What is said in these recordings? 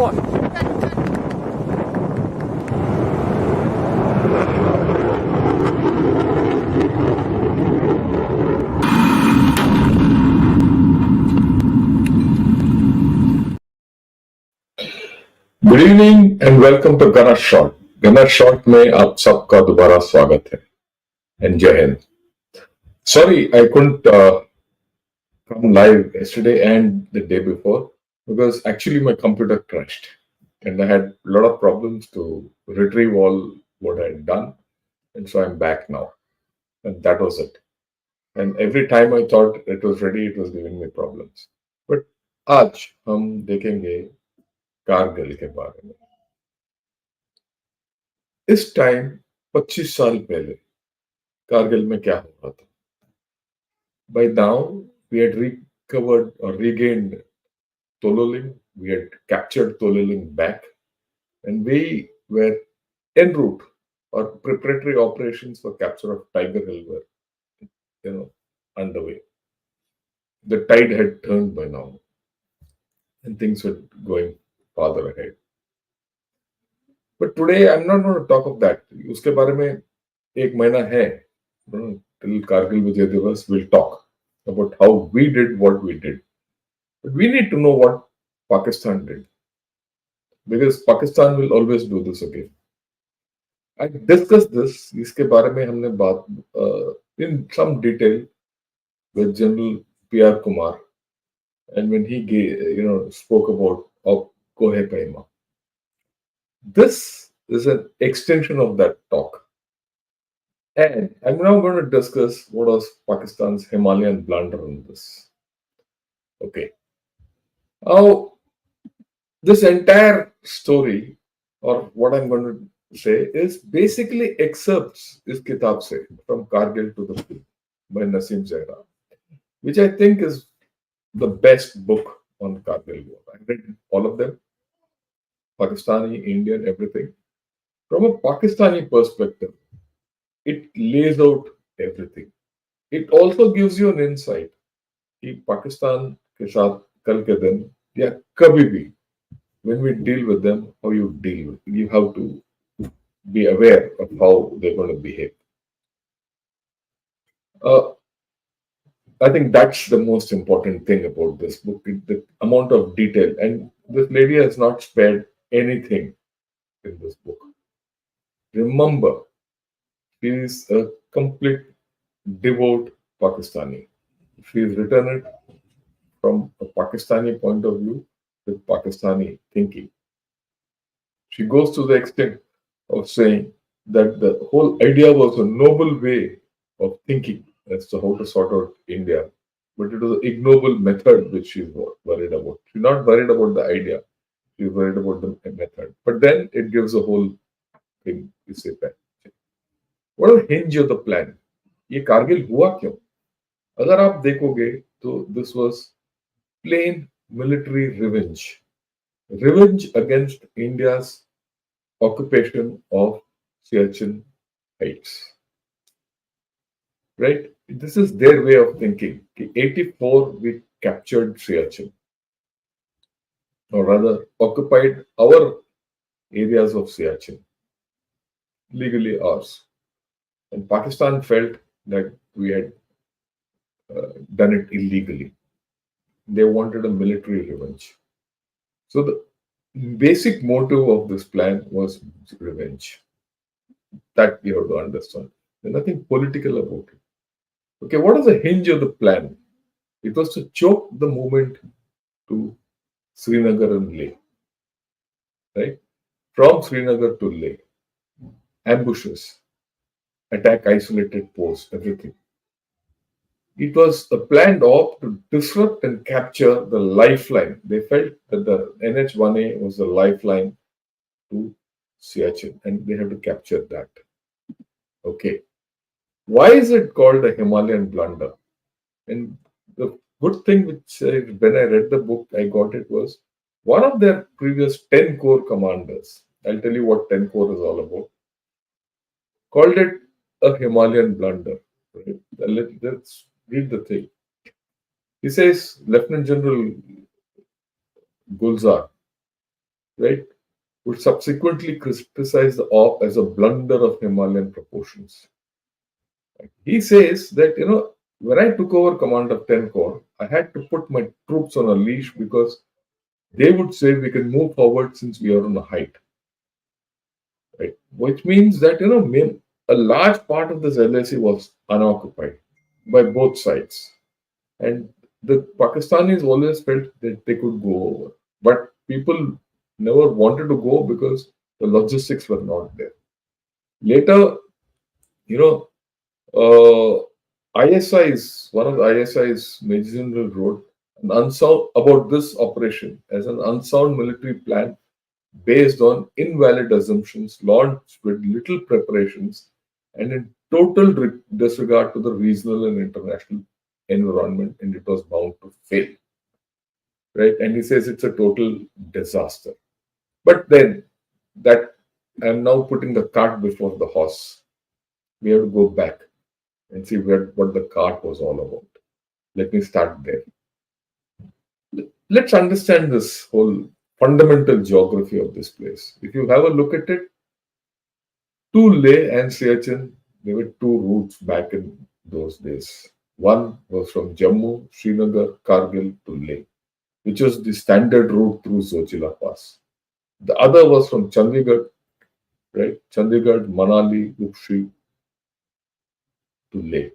fought. Good evening and welcome to Gunner Shot. Gunner Shot में आप सबका दोबारा स्वागत है एंड जय Hind. Sorry, I couldn't come live yesterday and the day before because actually my computer crashed and I had a lot of problems to retrieve all what I had done, and so I'm back now. And that was it. And every time I thought it was ready, it was giving me problems. But आज हम देखेंगे कारगिल के बारे में। इस time 25 साल पहले कारगिल में क्या हो रहा था? By now, we had recovered or regained Tololing. We had captured Tololing back, and we were en route or preparatory operations for capture of Tiger Hill were, underway. The tide had turned by now, and things were going farther ahead. But today, I'm not going to talk of that. उसके बारे में एक महीना है. Till Kargil Vijay Divas, we'll talk about how we did what we did. But we need to know what Pakistan did, because Pakistan will always do this again. I discussed this, इसके बारे में हमने बात in some detail with General P.R. Kumar, and when he spoke about Kohe Paima. This is an extension of that talk. And I'm now going to discuss what was Pakistan's Himalayan blunder in this. Okay. Now, this entire story, or what I'm going to say, is basically excerpts is kitab se from Kargil to the Field by Nasim Zahra, which I think is the best book on Kargil war. I read all of them, Pakistani, Indian, everything. From a Pakistani perspective, it lays out everything. It also gives you an insight कि पाकिस्तान के साथ कल के दिन या कभी भी when we deal with them, how you deal with it. You have to be aware of how they're going to behave. I think that's the most important thing about this book, the amount of detail. And this lady has not spared anything in this book. Remember, she is a complete devout Pakistani. She's written it from a Pakistani point of view with Pakistani thinking. She goes to the extent of saying that the whole idea was a noble way of thinking as to how to sort out India, but it was an ignoble method which she's worried about. She's not worried about the idea, she's worried about the method. But then it gives a whole thing. You say that. What is the hinge of the plan? ये कारगिल हुआ क्यों? अगर आप देखोगे तो this was plain military revenge. Revenge against India's occupation of Siachen Heights. Right? This is their way of thinking. In 84, we captured Siachen, or rather, occupied our areas of Siachen, legally ours. And Pakistan felt that we had done it illegally. They wanted a military revenge. So the basic motive of this plan was revenge. That you have to understand. There's nothing political about it. Okay, what is the hinge of the plan? It was to choke the movement to Srinagar and Leh. Right? From Srinagar to Leh. Ambushes, attack isolated posts, everything. It was a planned op to disrupt and capture the lifeline. They felt that the NH-1A was the lifeline to Siachen, and they have to capture that. Okay. Why is it called the Himalayan Blunder? And the good thing which when I read the book, I got it was one of their previous 10 Corps commanders. I'll tell you what 10 Corps is all about. Called it a Himalayan blunder. Right? Let's read the thing. He says, Lieutenant General Gulzar, right, would subsequently criticize the op as a blunder of Himalayan proportions. He says that, when I took over command of 10 Corps, I had to put my troops on a leash because they would say we can move forward since we are on a height, right? Which means that, a large part of this LAC was unoccupied by both sides. And the Pakistanis always felt that they could go over. But people never wanted to go because the logistics were not there. Later, you know, ISI's, one of the ISI's Major General wrote an unsound about this operation as an unsound military plan based on invalid assumptions launched with little preparations and in total disregard to the regional and international environment, and it was bound to fail, right? And he says it's a total disaster. But then that I'm now putting the cart before the horse. We have to go back and see what the cart was all about. Let me start there. Let's understand this whole fundamental geography of this place. If you have a look at it, to Leh and Siachen, there were two routes back in those days. One was from Jammu, Srinagar, Kargil to Leh, which was the standard route through Zojila Pass. The other was from Chandigarh, right? Chandigarh, Manali, Upshi to Leh.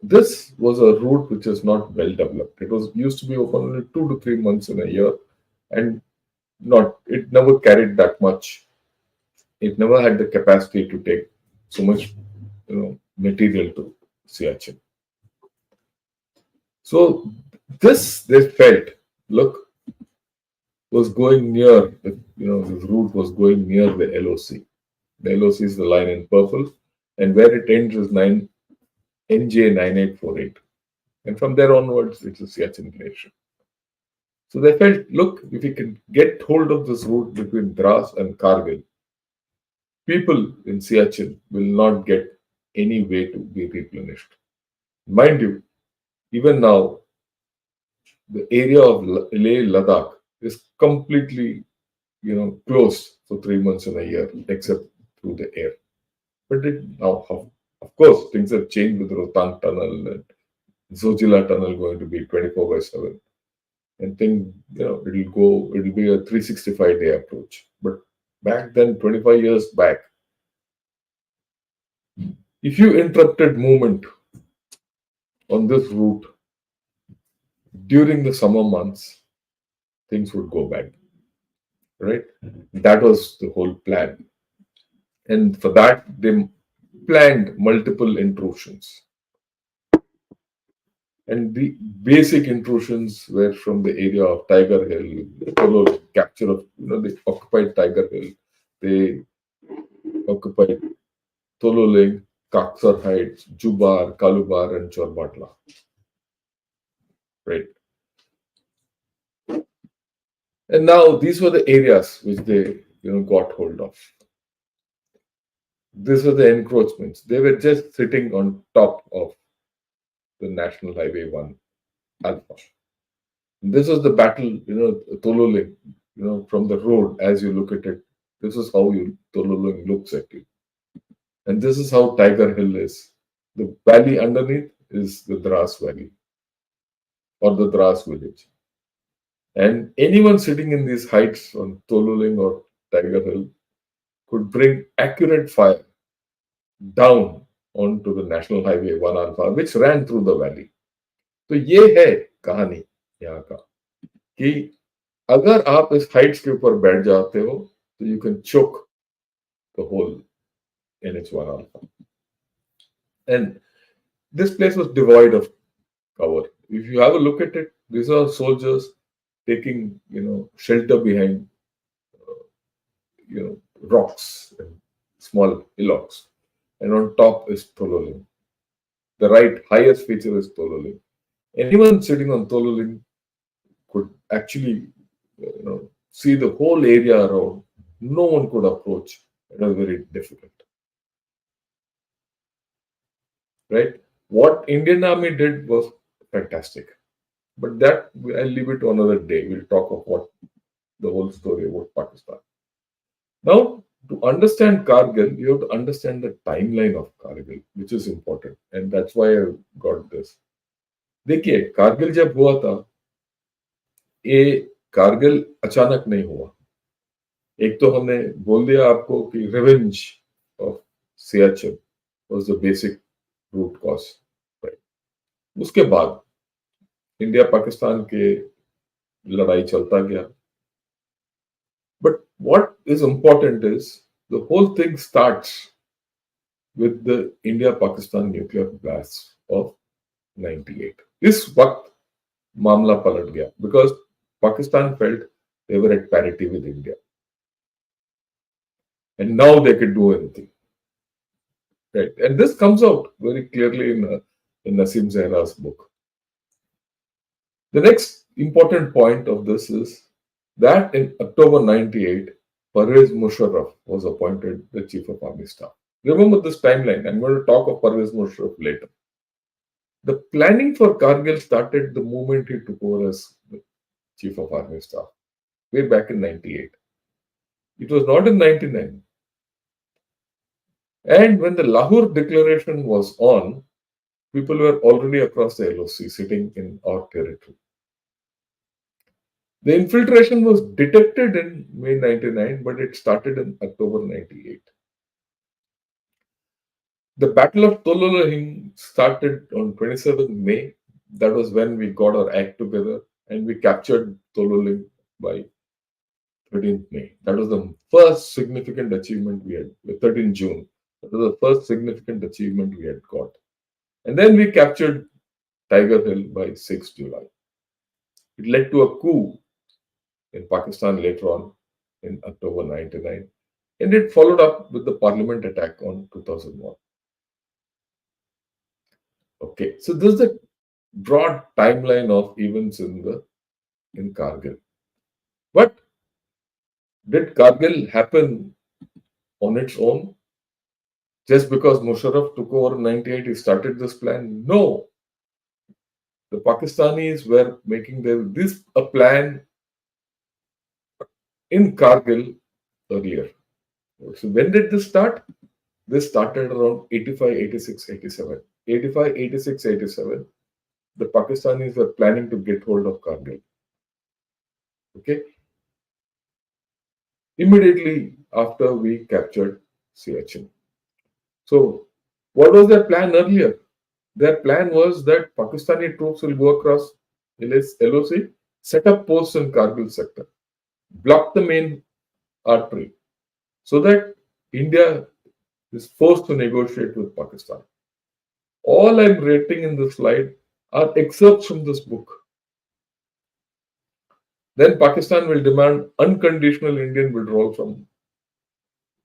This was a route which is not well developed. It was used to be open only 2 to 3 months in a year, and not it never carried that much. It never had the capacity to take so much, material to Siachen. So this they felt, look, was going near this route was going near the LOC. The LOC is the line in purple, and where it ends is 9 NJ 9848. And from there onwards, it's a Siachen Glacier. So they felt, look, if we can get hold of this route between Dras and Kargil, people in Siachen will not get any way to be replenished. Mind you, even now, the area of Leh Ladakh is completely, closed for 3 months in a year, except through the air. But now, of course, things have changed with Rohtang Tunnel and Zojila Tunnel going to be 24/7. And think, it'll be a 365-day approach. But back then, 25 years back, if you interrupted movement on this route during the summer months, things would go bad, right? That was the whole plan. And for that, they planned multiple intrusions. And the basic intrusions were from the area of Tiger Hill, capture of, they occupied Tiger Hill. They occupied Tololing, Kaksar Heights, Jubar, Kalubar, and Chorbatla. Right. And now these were the areas which they, got hold of. These were the encroachments. They were just sitting on top of the National Highway 1 Alpha. This was the battle, Tololing, from the road as you look at it. This is how Tololing looks at you. And this is how Tiger Hill is. The valley underneath is the Dras Valley or the Dras village. And anyone sitting in these heights on Tololing or Tiger Hill could bring accurate fire down onto the National Highway 1 Alpha, which ran through the valley. तो ये है कहानी यहाँ का कि अगर आप इस हाइट्स के ऊपर बैठ जाते हो तो you can choke the whole NH1 Alpha. And this place was devoid of cover. If you have a look at it, these are soldiers taking, shelter behind, rocks and small hillocks. And on top is Tololing. The right highest feature is Tololing. Anyone sitting on Tololing could actually, see the whole area around. No one could approach. It was very difficult. Right? What Indian Army did was fantastic. But that I'll leave it to another day. We'll talk of what the whole story about Pakistan. Now, to understand Kargil, you have to understand the timeline of Kargil, which is important, and that's why I got this. देखिए कारगिल जब हुआ था, ये कारगिल अचानक नहीं हुआ. एक तो हमने बोल दिया आपको कि revenge of Siachen was the basic root cause. उसके बाद इंडिया पाकिस्तान के लड़ाई चलता गया. But what is important is the whole thing starts with the India-Pakistan nuclear blast of 98. इस वक्त मामला पलट गया because Pakistan felt they were at parity with India and now they could do anything. Right, and this comes out very clearly in Nasim Zehra's book. The next important point of this is that in October 98, Pervez Musharraf was appointed the Chief of Army Staff. Remember this timeline. I'm going to talk of Pervez Musharraf later. The planning for Kargil started the moment he took over as the Chief of Army Staff, way back in 98. It was not in 99. And when the Lahore Declaration was on, people were already across the LOC, sitting in our territory. The infiltration was detected in May 99, but it started in October 98. The Battle of Tololahing started on 27th May. That was when we got our act together and we captured Tololahing by 13th May. That was the first significant achievement we had, 13th June. That was the first significant achievement we had got. And then we captured Tiger Hill by 6th July. It led to a coup in Pakistan later on in October 99. And it followed up with the parliament attack on 2001. Okay, so this is the broad timeline of events in Kargil. But did Kargil happen on its own? Just because Musharraf took over in 98, he started this plan? No. The Pakistanis were making this a plan in Kargil earlier. So when did this start? This started around 85, 86, 87. 85, 86, 87. The Pakistanis were planning to get hold of Kargil. Okay. Immediately after we captured Siachen. So, what was their plan earlier? Their plan was that Pakistani troops will go across LOC, set up posts in Kargil sector, block the main artery, so that India is forced to negotiate with Pakistan. All I'm rating in this slide are excerpts from this book. Then Pakistan will demand unconditional Indian withdrawal from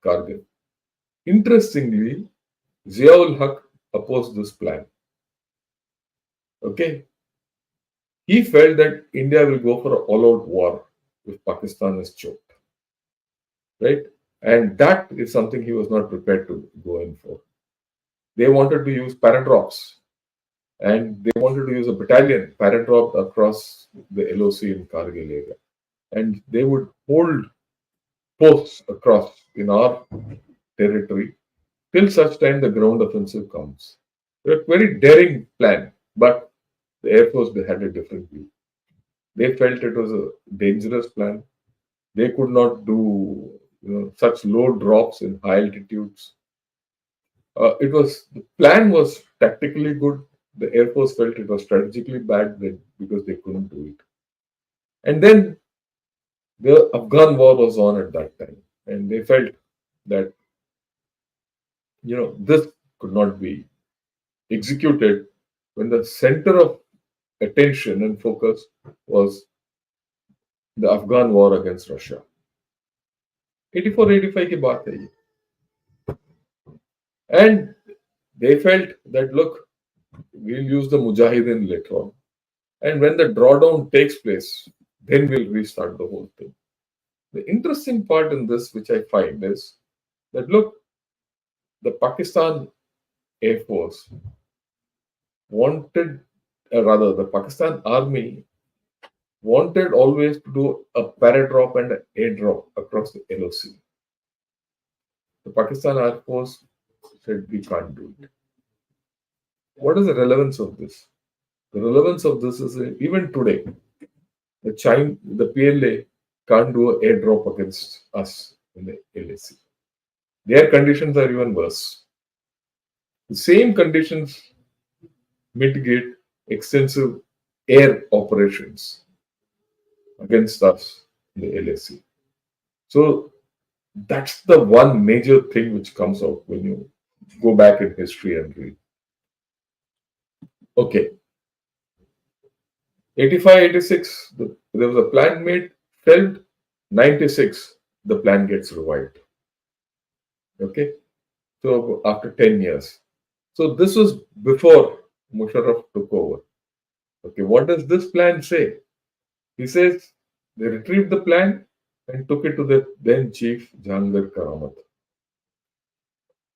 Kargil. Interestingly, Ziaul Haq opposed this plan. Okay. He felt that India will go for an all-out war if Pakistan is choked. Right? And that is something he was not prepared to go in for. They wanted to use paradrops and they wanted to use a battalion paradrop across the LOC in Kargil area. And they would hold posts across in our territory till such time the ground offensive comes. A very daring plan, but the Air Force had a different view. They felt it was a dangerous plan. They could not do such low drops in high altitudes. The plan was tactically good. The Air Force felt it was strategically bad because they couldn't do it. And then the Afghan war was on at that time, and they felt that this could not be executed when the center of attention and focus was the Afghan war against Russia. 84-85 की बात है ये. And they felt that, look, we'll use the Mujahideen later on. And when the drawdown takes place, then we'll restart the whole thing. The interesting part in this, which I find, is that, look, the Pakistan Air Force wanted, the Pakistan Army wanted always to do a paradrop and an airdrop across the LOC. The Pakistan Air Force said we can't do it. What is the relevance of this? The relevance of this is even today, the PLA can't do an airdrop against us in the LAC. Their conditions are even worse. The same conditions mitigate extensive air operations against us in the LAC. So that's the one major thing which comes out when you go back in history and read. Okay, 85, 86, there was a plan made, failed. 96, the plan gets revived. Okay, so after 10 years. So this was before Musharraf took over. Okay, what does this plan say? He says they retrieved the plan and took it to the then chief Jahangir Karamat.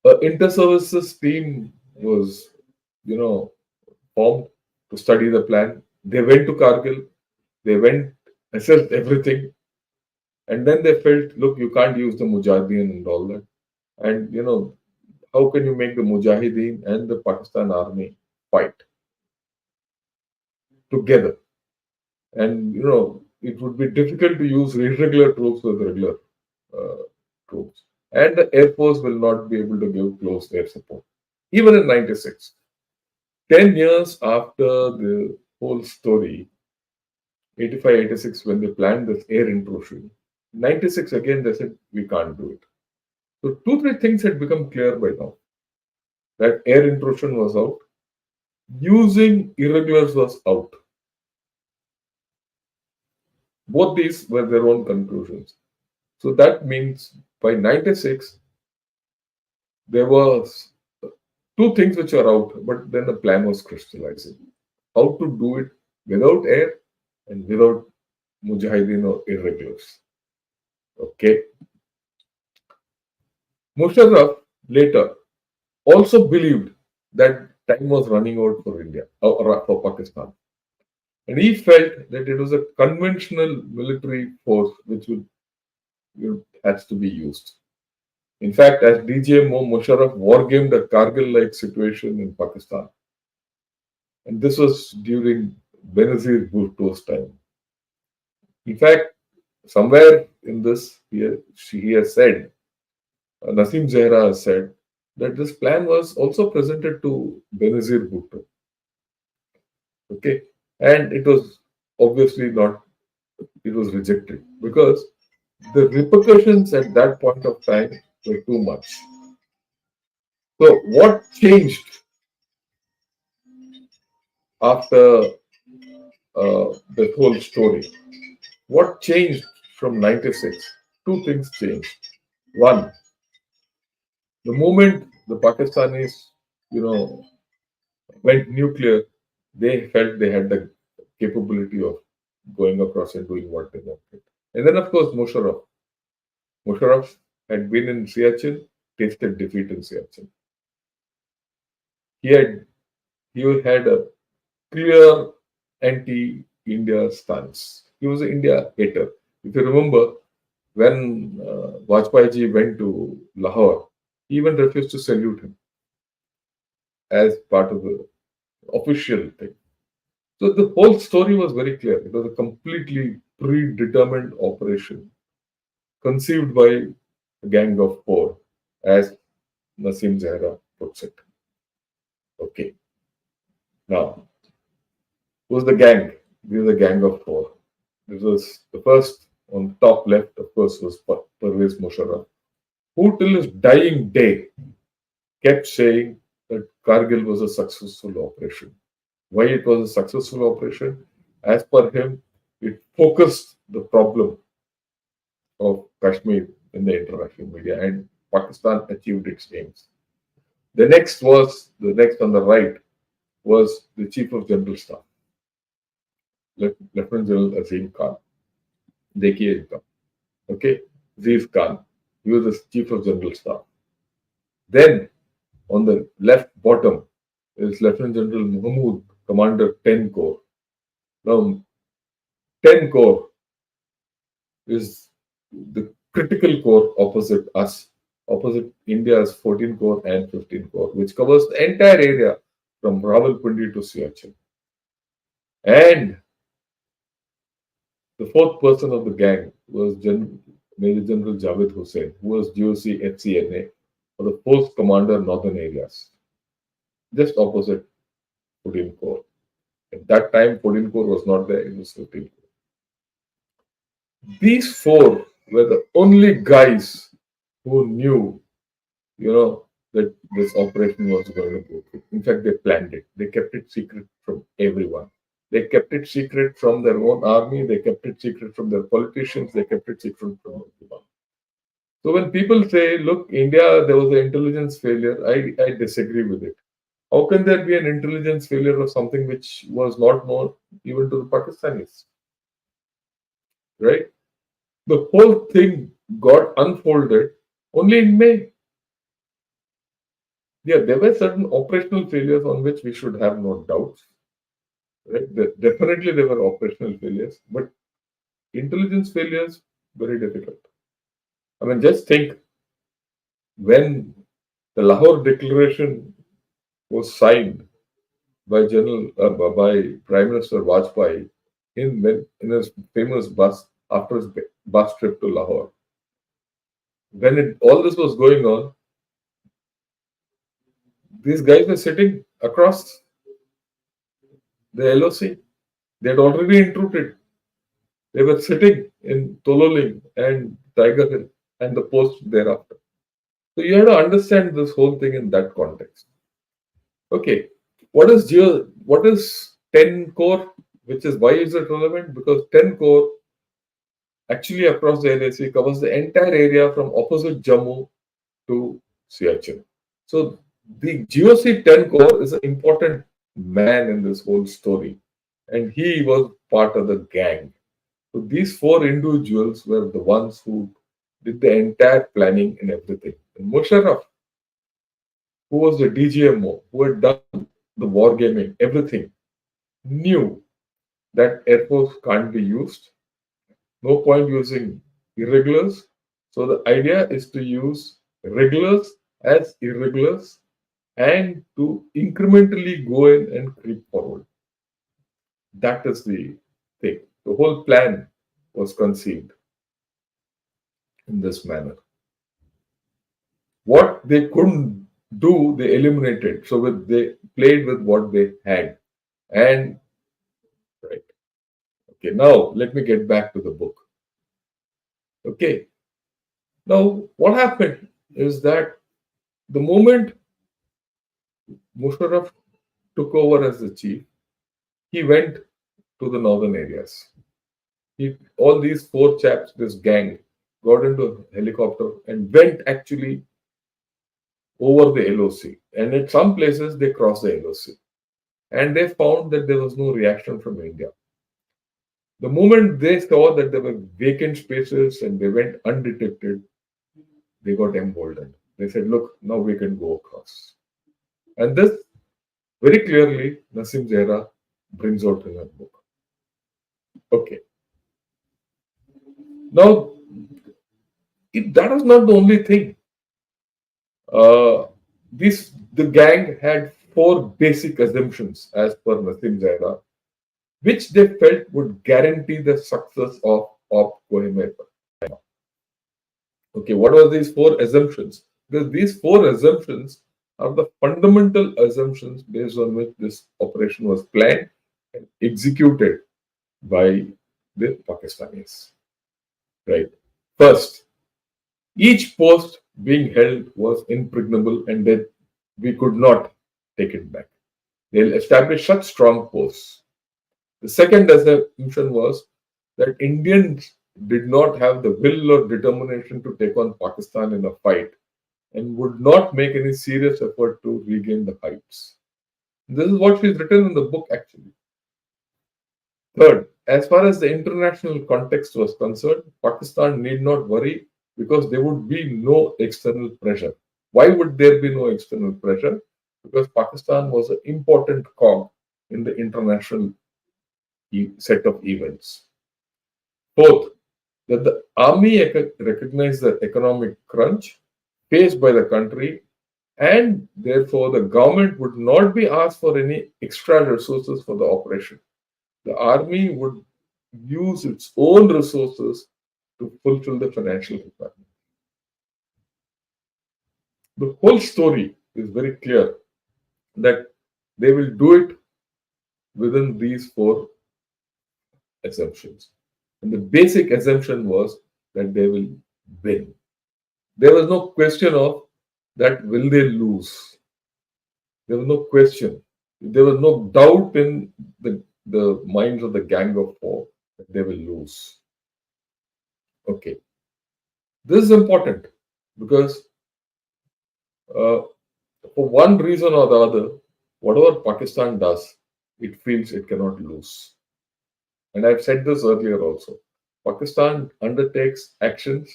A inter-services team was, formed to study the plan. They went to Kargil. They went, assessed everything, and then they felt, look, you can't use the Mujahideen and all that. And how can you make the Mujahideen and the Pakistan army fight together? And it would be difficult to use irregular troops with regular uh, troops, and the air force will not be able to give close air support. Even in 96, 10 years after the whole story, 85, 86, when they planned this air intrusion, 96 again they said we can't do it. So two, three things had become clear by now. That air intrusion was out, using irregulars was out. Both these were their own conclusions. So that means by 96, there was two things which are out, but then the plan was crystallizing. How to do it without air and without Mujahideen or irregulars. Okay. Musharraf later also believed that time was running out for India or for Pakistan. And he felt that it was a conventional military force which would has to be used. In fact, as DJMO, Musharraf wargamed a Kargil-like situation in Pakistan. And this was during Benazir Bhutto's time. In fact, somewhere in this, he has said, Nasim Zehra has said, that this plan was also presented to Benazir Bhutto. Okay. And it was obviously not, it was rejected because the repercussions at that point of time were too much. So, what changed after the whole story? What changed from 96? Two things changed. One, the moment the Pakistanis, went nuclear, they felt they had the capability of going across and doing what they wanted. And then, of course, Musharraf. Musharraf had been in Siachen, tasted defeat in Siachen. He had he had a clear anti-India stance. He was an India hater. If you remember, when Vajpayee ji went to Lahore, he even refused to salute him as part of the official thing. So the whole story was very clear. It was a completely predetermined operation conceived by a gang of four, as Nasim Zahra puts it. Okay. Now, who's the gang? This is a gang of four. This was the first on top left, of course, was Pervez Musharraf, who till his dying day kept saying that Kargil was a successful operation. Why it was a successful operation? As per him, it focused the problem of Kashmir in the international media, and Pakistan achieved its aims. The next on the right was the Chief of General Staff, Lieutenant General Azim Khan. देखिए इनका, okay, Aziz Khan. He was the Chief of General Staff. Then on the left bottom is Lieutenant General Mahmood, Commander 10 Corps. Now, 10 core is the critical core opposite us, opposite India's 14 core and 15 core, which covers the entire area from Rawalpindi to Siachen. And the fourth person of the gang was Major General Javed Hussain, who was GOC FCNA for the Force Commander Northern Areas, just opposite 14 Corps. At that time, 14 Corps was not there, it was 15 Corps. These four were the only guys who knew, that this operation was going to go through. In fact, they planned it. They kept it secret from everyone. They kept it secret from their own army. They kept it secret from their politicians. They kept it secret from everyone. So when people say, look, India, there was an intelligence failure, I disagree with it. How can there be an intelligence failure of something which was not known even to the Pakistanis? Right? The whole thing got unfolded only in May. Yeah, there were certain operational failures on which we should have no doubts. Right? Definitely there were operational failures, but intelligence failures, very difficult. I mean, just think when the Lahore Declaration was signed by by Prime Minister Vajpayee in his famous bus after his bus trip to Lahore. When all this was going on, these guys were sitting across the LOC. They had already intruded. They were sitting in Tololing and Tiger Hill and the post thereafter. So you have to understand this whole thing in that context. Okay, what is 10 core? Which is why is it relevant? Because 10 core actually across the LAC covers the entire area from opposite Jammu to Siachen. So the GOC 10 core is an important man in this whole story, and he was part of the gang. So these four individuals were the ones who did the entire planning and everything. And Musharraf, who was the DGMO, who had done the wargaming, everything, knew that Air Force can't be used. No point using irregulars. So the idea is to use regulars as irregulars and to incrementally go in and creep forward. That is the thing. The whole plan was conceived in this manner. What they couldn't do, they eliminated. So they played with what they had. And right. Okay, now let me get back to the book. Okay. Now what happened is that the moment Musharraf took over as the chief, he went to the northern areas. All these four chaps, this gang, got into a helicopter and went actually over the LOC. And at some places, they crossed the LOC. And they found that there was no reaction from India. The moment they saw that there were vacant spaces and they went undetected, they got emboldened. They said, look, now we can go across. And this very clearly Nasim Zehra brings out in her book. Okay. Now, that was not the only thing. The gang had four basic assumptions as per Nasim Zehra, which they felt would guarantee the success of Kohime. Okay, what are these four assumptions? Because these four assumptions are the fundamental assumptions based on which this operation was planned and executed by the Pakistanis. Right. First, each post being held was impregnable and that we could not take it back. They'll establish such strong posts. The second assumption was that Indians did not have the will or determination to take on Pakistan in a fight and would not make any serious effort to regain the heights. This is what she's written in the book actually. Third, as far as the international context was concerned, Pakistan need not worry because there would be no external pressure. Why would there be no external pressure? Because Pakistan was an important cog in the international set of events. Fourth, that the army recognized the economic crunch faced by the country, and therefore the government would not be asked for any extra resources for the operation. The army would use its own resources to fulfill the financial requirement. The whole story is very clear that they will do it within these four assumptions. And the basic assumption was that they will win. There was no question of that will they lose. There was no question. There was no doubt in the minds of the gang of four that they will lose. Okay. This is important because uh, for one reason or the other, whatever Pakistan does, it feels it cannot lose. And I've said this earlier also. Pakistan undertakes actions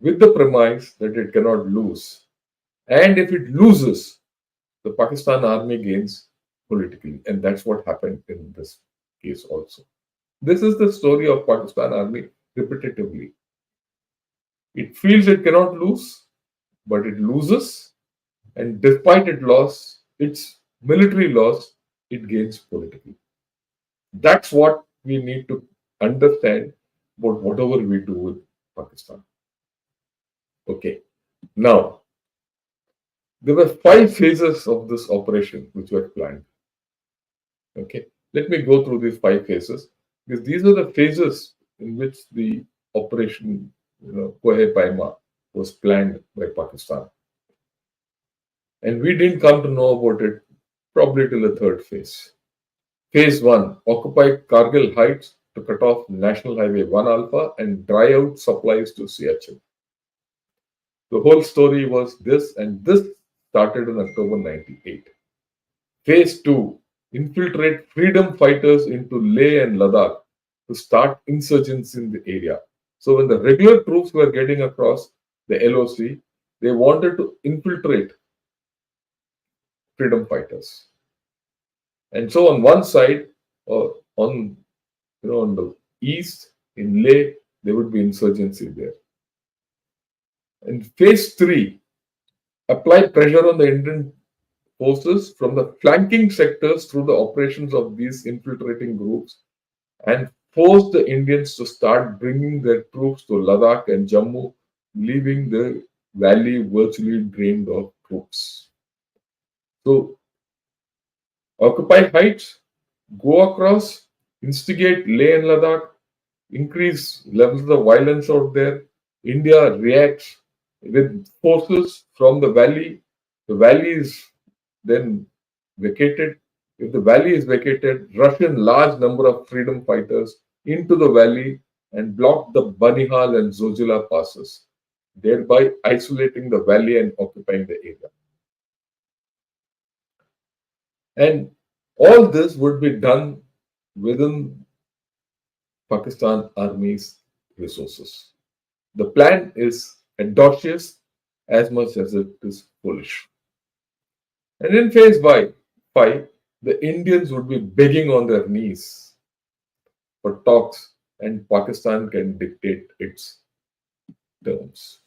with the premise that it cannot lose. And if it loses, the Pakistan army gains politically. And that's what happened in this case also. This is the story of Pakistan army repetitively. It feels it cannot lose, but it loses. And despite its military loss, it gains politically. That's what we need to understand about whatever we do with Pakistan. Okay. Now, there were 5 phases of this operation which were planned. Okay. Let me go through these 5 phases because these are the phases in which the operation, Kohe Paima, was planned by Pakistan. And we didn't come to know about it probably till the third phase. Phase 1, occupy Kargil heights to cut off National Highway 1 Alpha and dry out supplies to Siachen. The whole story was this, and this started in October 98. Phase 2, infiltrate freedom fighters into Leh and Ladakh to start insurgents in the area. So when the regular troops were getting across the LOC, they wanted to infiltrate freedom fighters. And so on one side, or on the east in Leh, there would be insurgency there. And phase 3, apply pressure on the Indian forces from the flanking sectors through the operations of these infiltrating groups and force the Indians to start bringing their troops to Ladakh and Jammu, leaving the valley virtually drained of troops. So, occupy heights, go across, instigate Leh and Ladakh, increase levels of violence out there. India reacts with forces from the valley. The valley is then vacated. If the valley is vacated, rush in large number of freedom fighters into the valley and block the Banihal and Zojila passes, thereby isolating the valley and occupying the area. And all this would be done within Pakistan Army's resources. The plan is audacious as much as it is foolish. And in phase 5, the Indians would be begging on their knees for talks, and Pakistan can dictate its terms.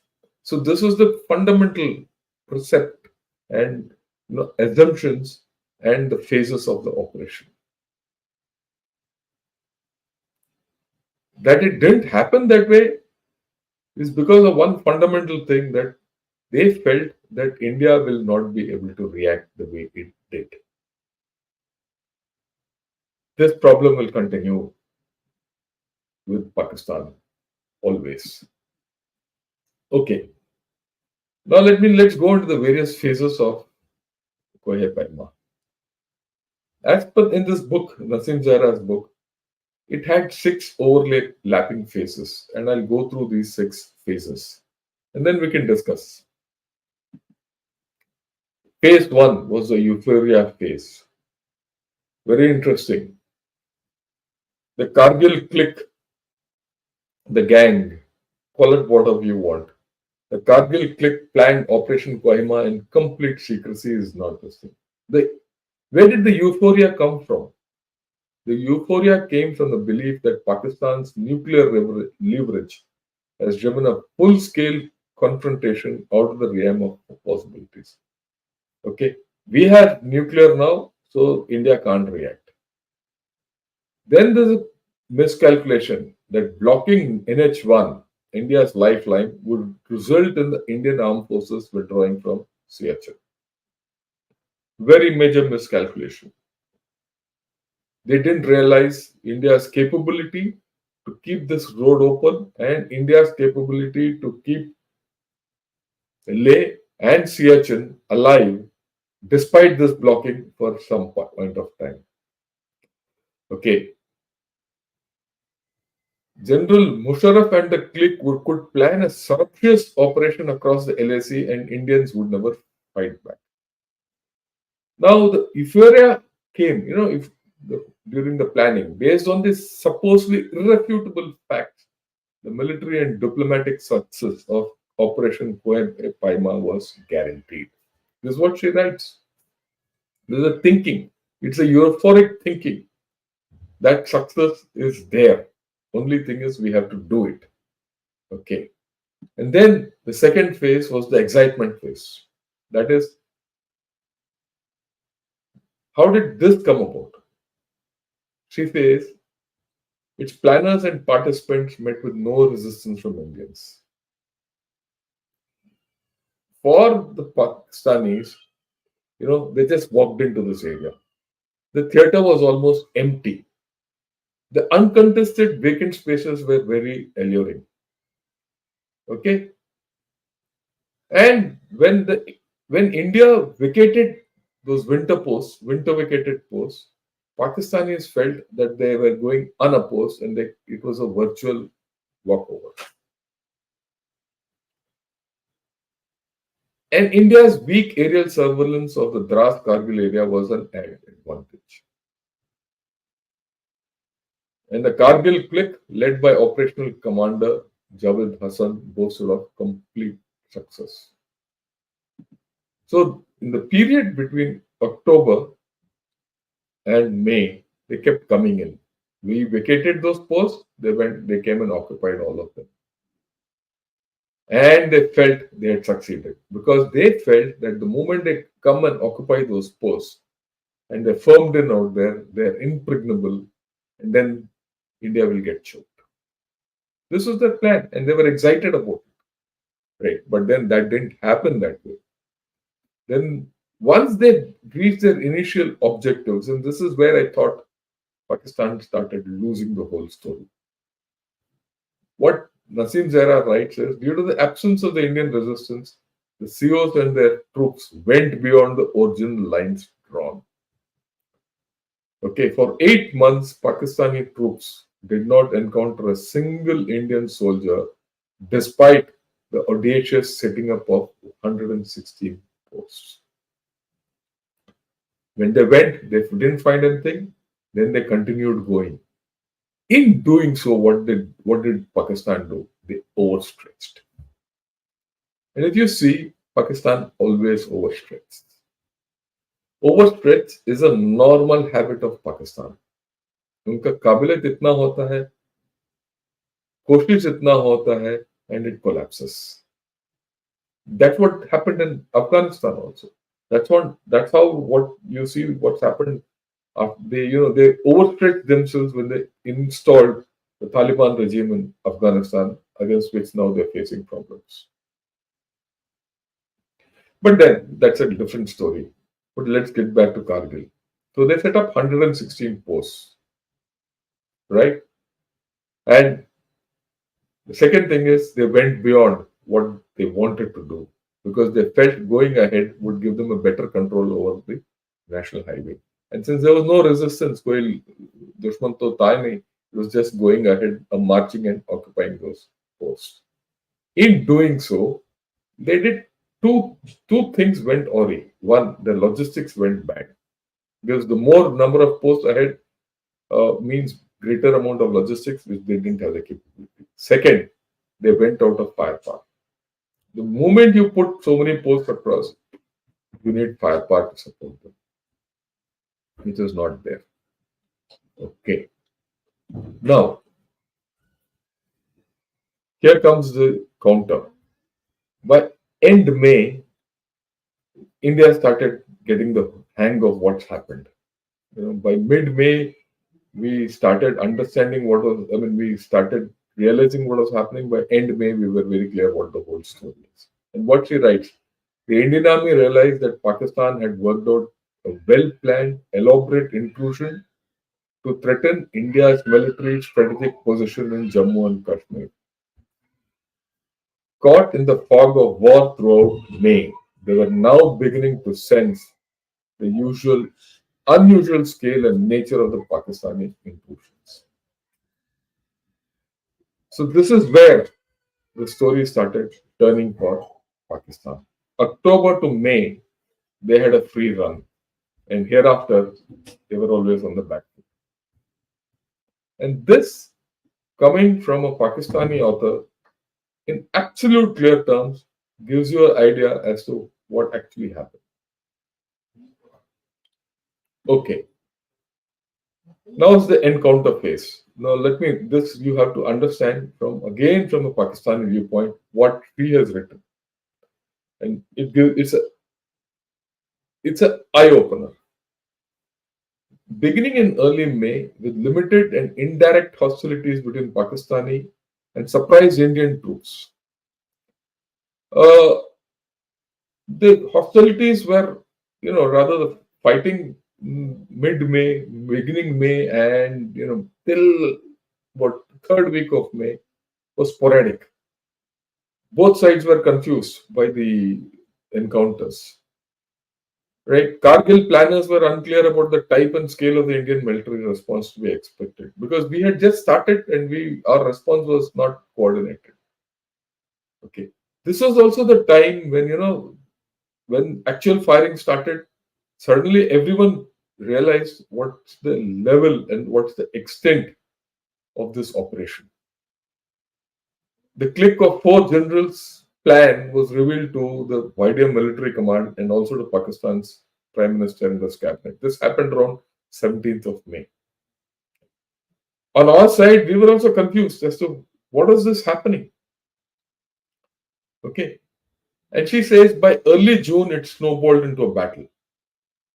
So this is the fundamental precept and assumptions and the phases of the operation. That it didn't happen that way is because of one fundamental thing, that they felt that India will not be able to react the way it did. This problem will continue with Pakistan always. Okay. Now let's go into the various phases of Kohe Paima. As per in this book, Nasim Zahra's book, it had 6 overlapping phases, and I'll go through these 6 phases, and then we can discuss. Phase 1 was the Euphoria phase. Very interesting. The Kargil clique, the gang, call it whatever you want. The Kargil clique planned Operation Kohima in complete secrecy is not this thing. Where did the euphoria come from? The euphoria came from the belief that Pakistan's nuclear leverage has driven a full scale confrontation out of the realm of possibilities. Okay, we have nuclear now, so India can't react. Then there's a miscalculation that blocking NH1, India's lifeline, would result in the Indian armed forces withdrawing from Siachen. Very major miscalculation. They didn't realize India's capability to keep this road open and India's capability to keep Leh and Siachen alive despite this blocking for some point of time. Okay, General Musharraf and the clique could plan a surreptitious operation across the LAC and Indians would never fight back. Now, the Euphoria came, if during the planning, based on this supposedly irrefutable facts, the military and diplomatic success of Operation Cohen Paima was guaranteed. This is what she writes. This is a thinking. It's a euphoric thinking. That success is there. Only thing is we have to do it. Okay. And then the second phase was the excitement phase. That is, how did this come about? She says its planners and participants met with no resistance from Indians. For the Pakistanis, they just walked into this area. The theater was almost empty. The uncontested vacant spaces were very alluring. Okay, and when India vacated those winter vacated posts, Pakistanis felt that they were going unopposed and it was a virtual walkover. And India's weak aerial surveillance of the Dras Kargil area was an added advantage. And the Kargil clique, led by operational commander Javed Hassan, boasted of complete success. So, in the period between October and May, they kept coming in. We vacated those posts, they came and occupied all of them. And they felt they had succeeded because they felt that the moment they come and occupy those posts and they're firmed in out there, they're impregnable, and then India will get choked. This was their plan, and they were excited about it. Right. But then that didn't happen that way. Then once they reached their initial objectives, and this is where I thought Pakistan started losing the whole story. What Nasim Zahra writes is, due to the absence of the Indian resistance, the COs and their troops went beyond the original lines drawn. Okay, for 8 months, Pakistani troops did not encounter a single Indian soldier despite the audacious setting up of 116 posts. When they went, they didn't find anything, then they continued going. In doing so, what did Pakistan do? They overstretched. And if you see, Pakistan always overstretched. Overstretch is a normal habit of Pakistan. उनका काबिलियत इतना होता है, कोशिश इतना होता है, and it collapses. That's what happened in Afghanistan also. That's how what you see what's happened. They overstretched themselves when they installed the Taliban regime in Afghanistan, against which now they're facing problems. But then that's a different story. But let's get back to Kargil. So they set up 116 posts, right? And the second thing is they went beyond what they wanted to do because they felt going ahead would give them a better control over the national highway. And since there was no resistance, Dushman to tha nahi, it was just going ahead, marching and occupying those posts. In doing so, they did two things went awry. One, the logistics went bad because the more number of posts ahead means greater amount of logistics, which they didn't have the capability. Second, they went out of firepower. The moment you put so many posts across, you need firepower to support them, which is not there. Okay. Now, here comes the counter. By end May, India started getting the hang of what's happened. By mid-May, we started understanding what was. I mean, we started realizing what was happening. By end May, we were very clear what the whole story is. And what she writes, the Indian Army realized that Pakistan had worked out a well-planned, elaborate intrusion to threaten India's military strategic position in Jammu and Kashmir. Caught in the fog of war throughout May, they were now beginning to sense the unusual scale and nature of the Pakistani intrusions. So this is where the story started turning for Pakistan. October to May, they had a free run, and hereafter, they were always on the back foot. And this, coming from a Pakistani author, in absolute clear terms, gives you an idea as to what actually happened. Okay, now it's the encounter phase. Now this you have to understand from a Pakistani viewpoint what he has written, and it's a eye opener. Beginning in early May, with limited and indirect hostilities between Pakistani and surprise Indian troops, uh, the hostilities were, rather the fighting mid-May, beginning May, and till what third week of May was sporadic. Both sides were confused by the encounters. Right, Kargil planners were unclear about the type and scale of the Indian military response to be expected because we had just started and our response was not coordinated. Okay, this was also the time when when actual firing started. Suddenly, everyone realized what's the level and what's the extent of this operation. The clique of four generals plan was revealed to the wider military command and also to Pakistan's Prime Minister and his cabinet. This happened around 17th of May. On our side, we were also confused as to what is this happening. Okay. And she says by early June, it snowballed into a battle.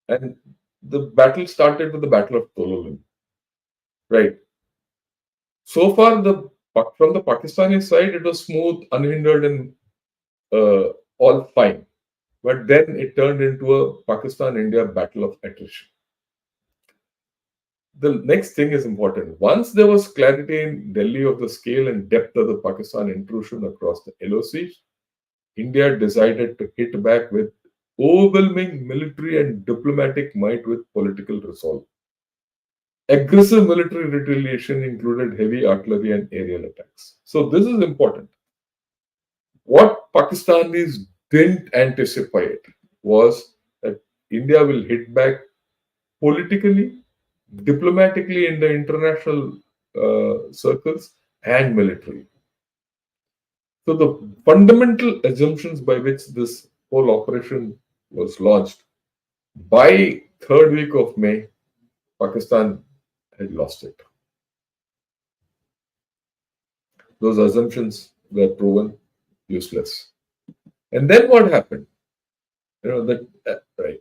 And the battle started with the Battle of Tololin. Right. So far, from the Pakistani side, it was smooth, unhindered, and all fine. But then it turned into a Pakistan India battle of attrition. The next thing is important. Once there was clarity in Delhi of the scale and depth of the Pakistan intrusion across the LOC, India decided to hit back with overwhelming military and diplomatic might with political resolve. Aggressive military retaliation included heavy artillery and aerial attacks. So this is important. What Pakistanis didn't anticipate was that India will hit back politically, diplomatically in the international circles, and militarily. So the fundamental assumptions by which this whole operation was launched, by third week of May, Pakistan had lost it. Those assumptions were proven useless. And then what happened? Right.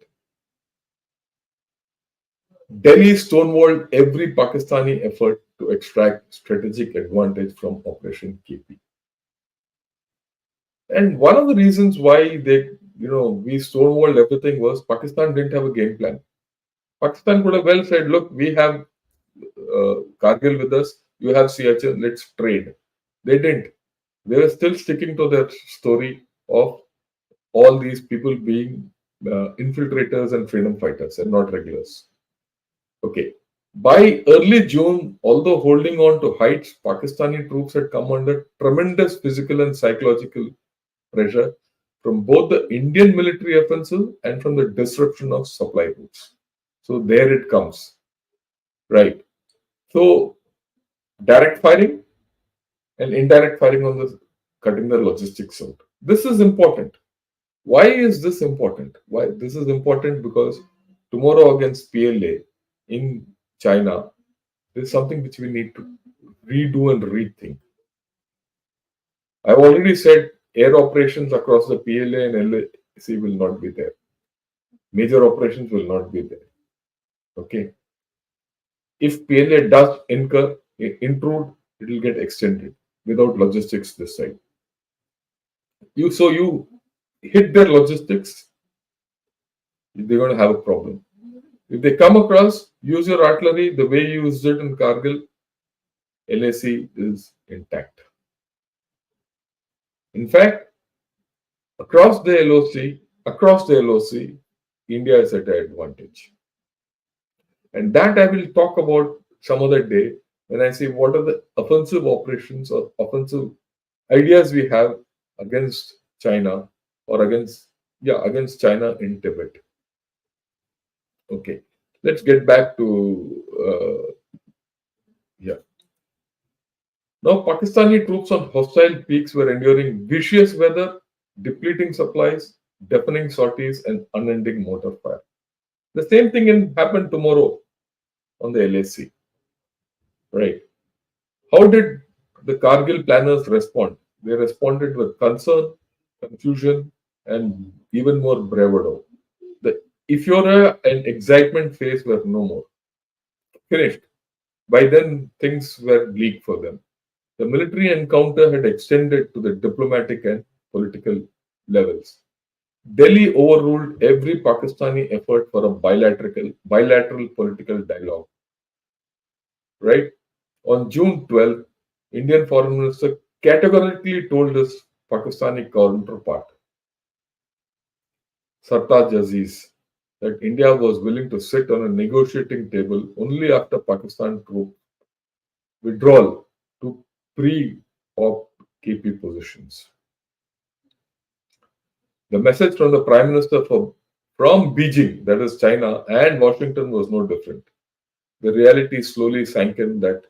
Delhi stonewalled every Pakistani effort to extract strategic advantage from Operation KP. And one of the reasons why we stonewalled everything was Pakistan didn't have a game plan. Pakistan could have well said, look, we have Kargil with us, you have Siachen, let's trade. They didn't. They were still sticking to their story of all these people being infiltrators and freedom fighters and not regulars. Okay. By early June, although holding on to heights, Pakistani troops had come under tremendous physical and psychological pressure from both the Indian military offensive and from the disruption of supply routes. So there it comes. Right. So direct firing and indirect firing on the cutting the logistics out. This is important. Why is this important? Why this is important because tomorrow against PLA in China, This is something which we need to redo and rethink. I've already said air operations across the PLA and LAC will not be there. Major operations will not be there. Okay. If PLA does intrude, it will get extended without logistics this side. You hit their logistics, they're going to have a problem. If they come across, use your artillery the way you used it in Kargil, LAC is intact. In fact, across the LOC, India is at an advantage. And that I will talk about some other day when I say what are the offensive operations or offensive ideas we have against China or against China in Tibet. Okay, let's get back to yeah. Now, Pakistani troops on hostile peaks were enduring vicious weather, depleting supplies, deafening sorties, and unending mortar fire. The same thing can happen tomorrow on the LAC, right? How did the Kargil planners respond? They responded with concern, confusion, and even more bravado. The Euphoria and excitement phase were no more. Finished. By then, things were bleak for them. The military encounter had extended to the diplomatic and political levels. Delhi overruled every Pakistani effort for a bilateral political dialogue. Right? On June 12th, Indian Foreign Minister categorically told his Pakistani counterpart, Sartaj Aziz, that India was willing to sit on a negotiating table only after Pakistan troop withdrawal to pre-op KP positions. The message from the Prime Minister from Beijing, that is China, and Washington was no different. The reality slowly sank in that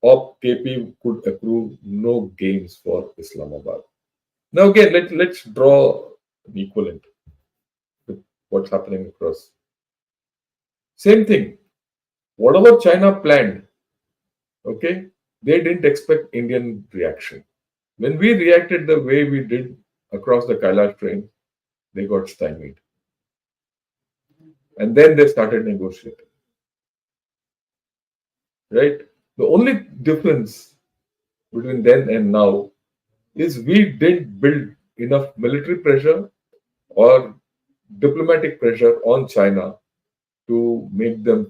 op KP could approve no gains for Islamabad. Now again, let's draw an equivalent with what's happening across. Same thing. Whatever China planned, okay, they didn't expect Indian reaction. When we reacted the way we did across the Kailash train, they got stymied. And then they started negotiating. Right? The only difference between then and now is we didn't build enough military pressure or diplomatic pressure on China to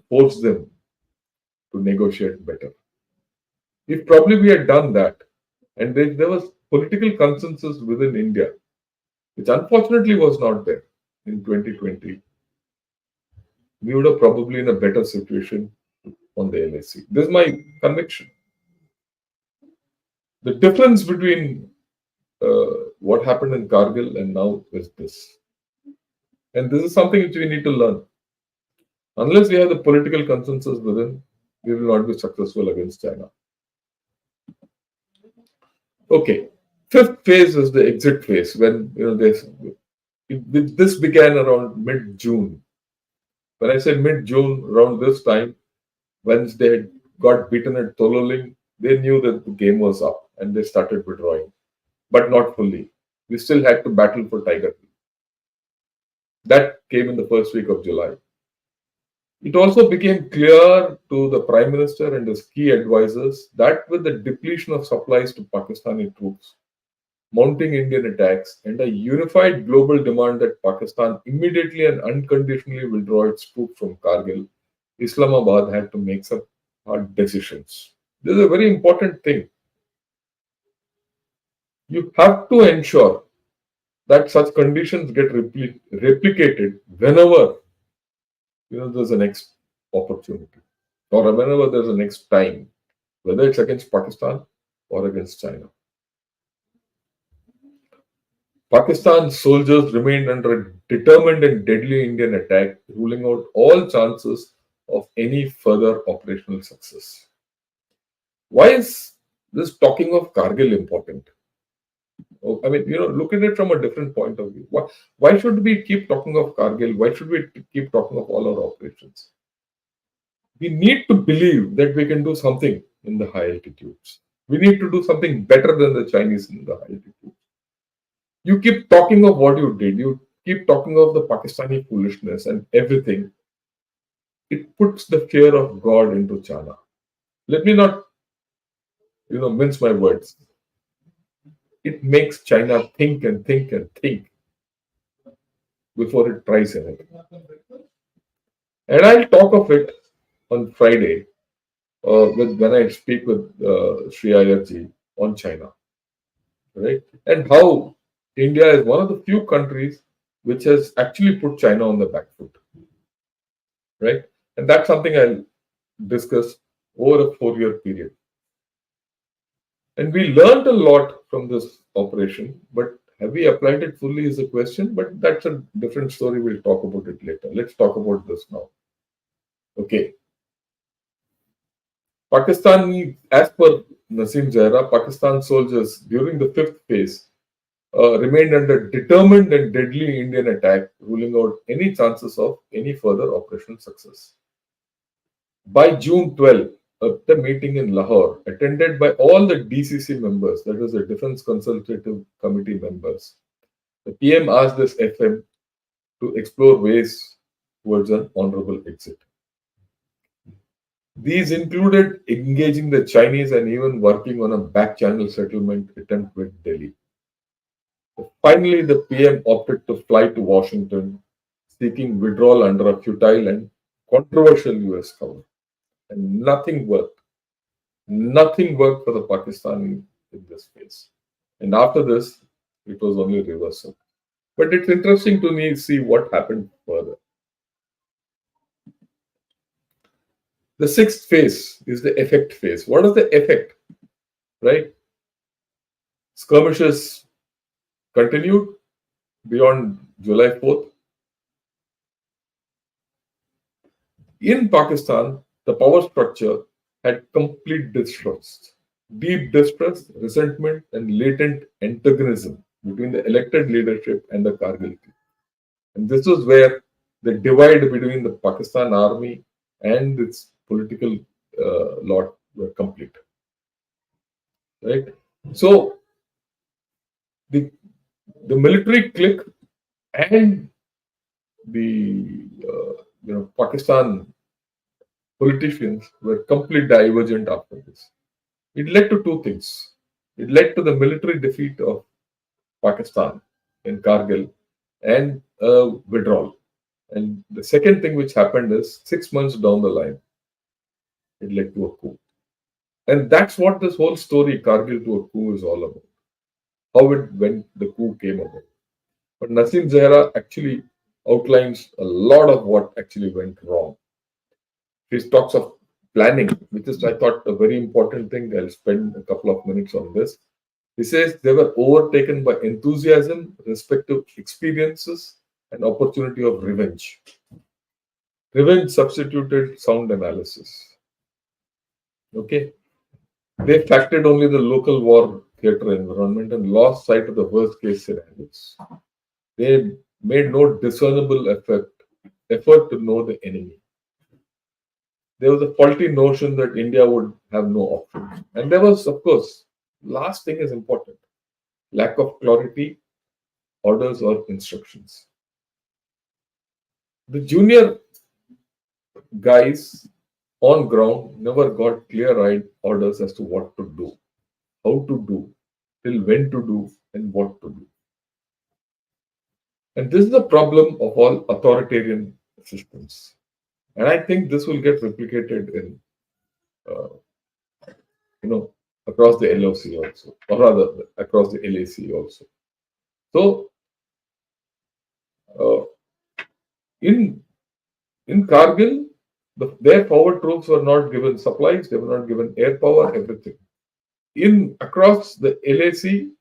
force them to negotiate better. If probably we had done that, and there was political consensus within India, which unfortunately was not there in 2020, we would have probably in a better situation on the LAC. This is my conviction. The difference between what happened in Kargil and now is this. And this is something which we need to learn. Unless we have the political consensus within, we will not be successful against China. Okay. Fifth phase is the exit phase when this began around mid-June. When I say mid-June, around this time, once they had got beaten at Tololing, they knew that the game was up and they started withdrawing, but not fully. We still had to battle for Tiger. That came in the first week of July. It also became clear to the Prime Minister and his key advisors that with the depletion of supplies to Pakistani troops, mounting Indian attacks, and a unified global demand that Pakistan immediately and unconditionally withdraw its troops from Kargil, Islamabad had to make some hard decisions. This is a very important thing. You have to ensure that such conditions get replicated whenever there's a next opportunity or whenever there's a next time, whether it's against Pakistan or against China. Pakistan's soldiers remained under a determined and deadly Indian attack, ruling out all chances of any further operational success. Why is this talking of Kargil important? I mean, look at it from a different point of view. Why should we keep talking of Kargil? Why should we keep talking of all our operations? We need to believe that we can do something in the high altitudes. We need to do something better than the Chinese in the high altitudes. You keep talking of what you did, you keep talking of the Pakistani foolishness and everything. It puts the fear of God into China. Let me not, mince my words. It makes China think and think and think before it tries anything. And I'll talk of it on Friday when I speak with Sri Ayarji on China, right? And how India is one of the few countries which has actually put China on the back foot, right? And that's something I'll discuss over a 4-year period. And we learned a lot from this operation, but have we applied it fully is a question, but that's a different story. We'll talk about it later. Let's talk about this now. Okay. Pakistan, as per Nasim Zahra, Pakistan soldiers during the fifth phase remained under determined and deadly Indian attack, ruling out any chances of any further operational success. By June 12th, at the meeting in Lahore, attended by all the DCC members, that is the Defense Consultative Committee members, the PM asked this FM to explore ways towards an honorable exit. These included engaging the Chinese and even working on a back channel settlement attempt with Delhi. Finally, the PM opted to fly to Washington, seeking withdrawal under a futile and controversial US cover. And nothing worked. Nothing worked for the Pakistani in this case. And after this, it was only reversal. But it's interesting to me see what happened further. The sixth phase is the effect phase. What is the effect? Right? Skirmishes continued beyond July 4th. In Pakistan, the power structure had complete distrust, deep distrust, resentment, and latent antagonism between the elected leadership and the Kargil. And this was where the divide between the Pakistan army and its political lot were complete. Right? So the military clique and the Pakistan politicians were completely divergent after this. It led to two things. It led to the military defeat of Pakistan in Kargil and withdrawal. And the second thing which happened is 6 months down the line, it led to a coup. And that's what this whole story, Kargil to a coup, is all about. How it went, the coup came about. But Nasim Zahra actually outlines a lot of what actually went wrong. He talks of planning, which is, I thought, a very important thing. I'll spend a couple of minutes on this. He says they were overtaken by enthusiasm, respective experiences, and opportunity of revenge. Revenge substituted sound analysis. Okay. They factored only the local war theatre environment and lost sight of the worst case scenarios. They made no discernible effort to know the enemy. There was a faulty notion that India would have no options. And there was, of course, last thing is important, lack of clarity, orders, or instructions. The junior guys on ground never got clear-eyed orders as to what to do, how to do, till when to do, and what to do. And this is the problem of all authoritarian systems. And I think this will get replicated in, uh, across the LOC also, or rather across the LAC also. So, uh, in Kargil, their forward troops were not given supplies, they were not given air power, everything. In across the LAC,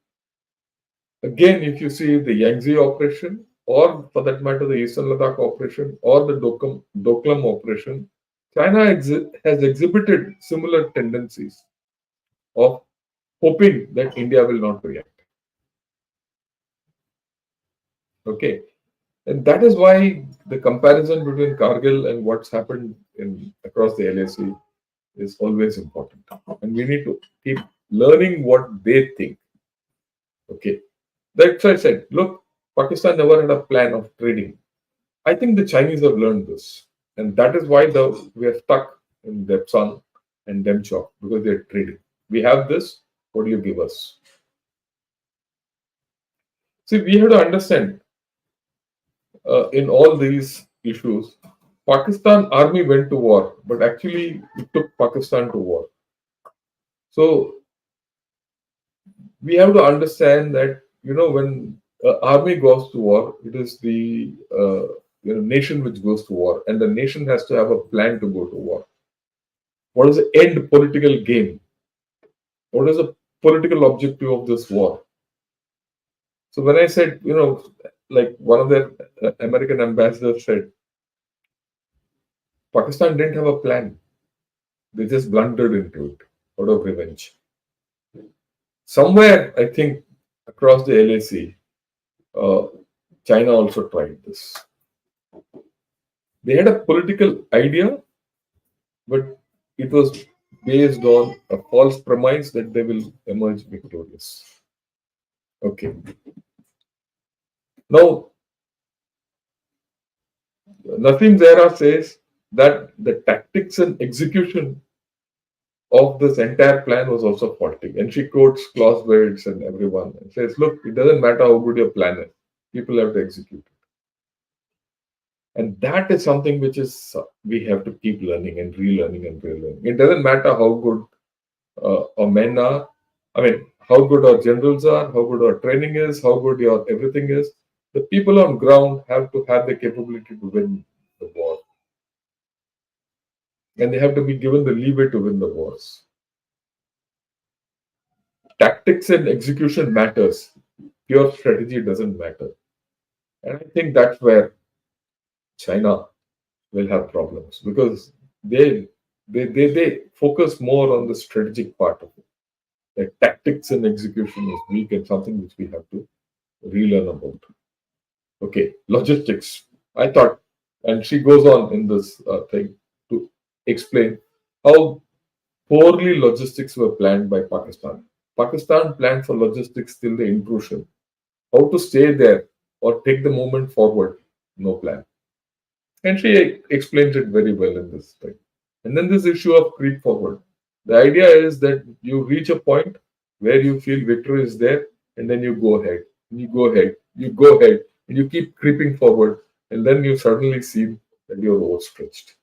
again, if you see the Yangtze operation, or for that matter, the Eastern Ladakh operation, or the Doklam operation, China has exhibited similar tendencies of hoping that India will not react. Okay. And that is why the comparison between Kargil and what's happened in across the LAC is always important. And we need to keep learning what they think. Okay. That's why I said, look, Pakistan never had a plan of trading. I think the Chinese have learned this. And that is why we are stuck in Depsan and Demchok because they're trading. We have this, what do you give us? See, we have to understand in all these issues, Pakistan army went to war, but actually it took Pakistan to war. So we have to understand that when army goes to war, it is the nation which goes to war, and the nation has to have a plan to go to war. What is the end political game? What is the political objective of this war? So when I said, like one of the American ambassadors said, Pakistan didn't have a plan. They just blundered into it out of revenge. Somewhere, I think, across the LAC, uh, China also tried this. They had a political idea, but it was based on a false premise that they will emerge victorious. Okay. Now, Nasim Zahra says that the tactics and execution of this entire plan was also faulty. And she quotes Clausewitz and everyone and says, look, it doesn't matter how good your plan is, people have to execute. And that is something which is we have to keep learning and relearning and relearning. It doesn't matter how good our men are. I mean, how good our generals are, how good our training is, how good your everything is. The people on ground have to have the capability to win the war, and they have to be given the leeway to win the wars. Tactics and execution matters. Pure strategy doesn't matter, and I think that's where China will have problems because they focus more on the strategic part of it. Like tactics and execution is weak and something which we have to relearn about. Okay, logistics. I thought, and she goes on in this thing to explain how poorly logistics were planned by Pakistan. Pakistan planned for logistics till the intrusion. How to stay there or take the movement forward, no plan. And she explains it very well in this thing. And then this issue of creep forward. The idea is that you reach a point where you feel victory is there, and then you go ahead, and you go ahead, you go ahead, and you keep creeping forward, and then you suddenly see that you're overstretched.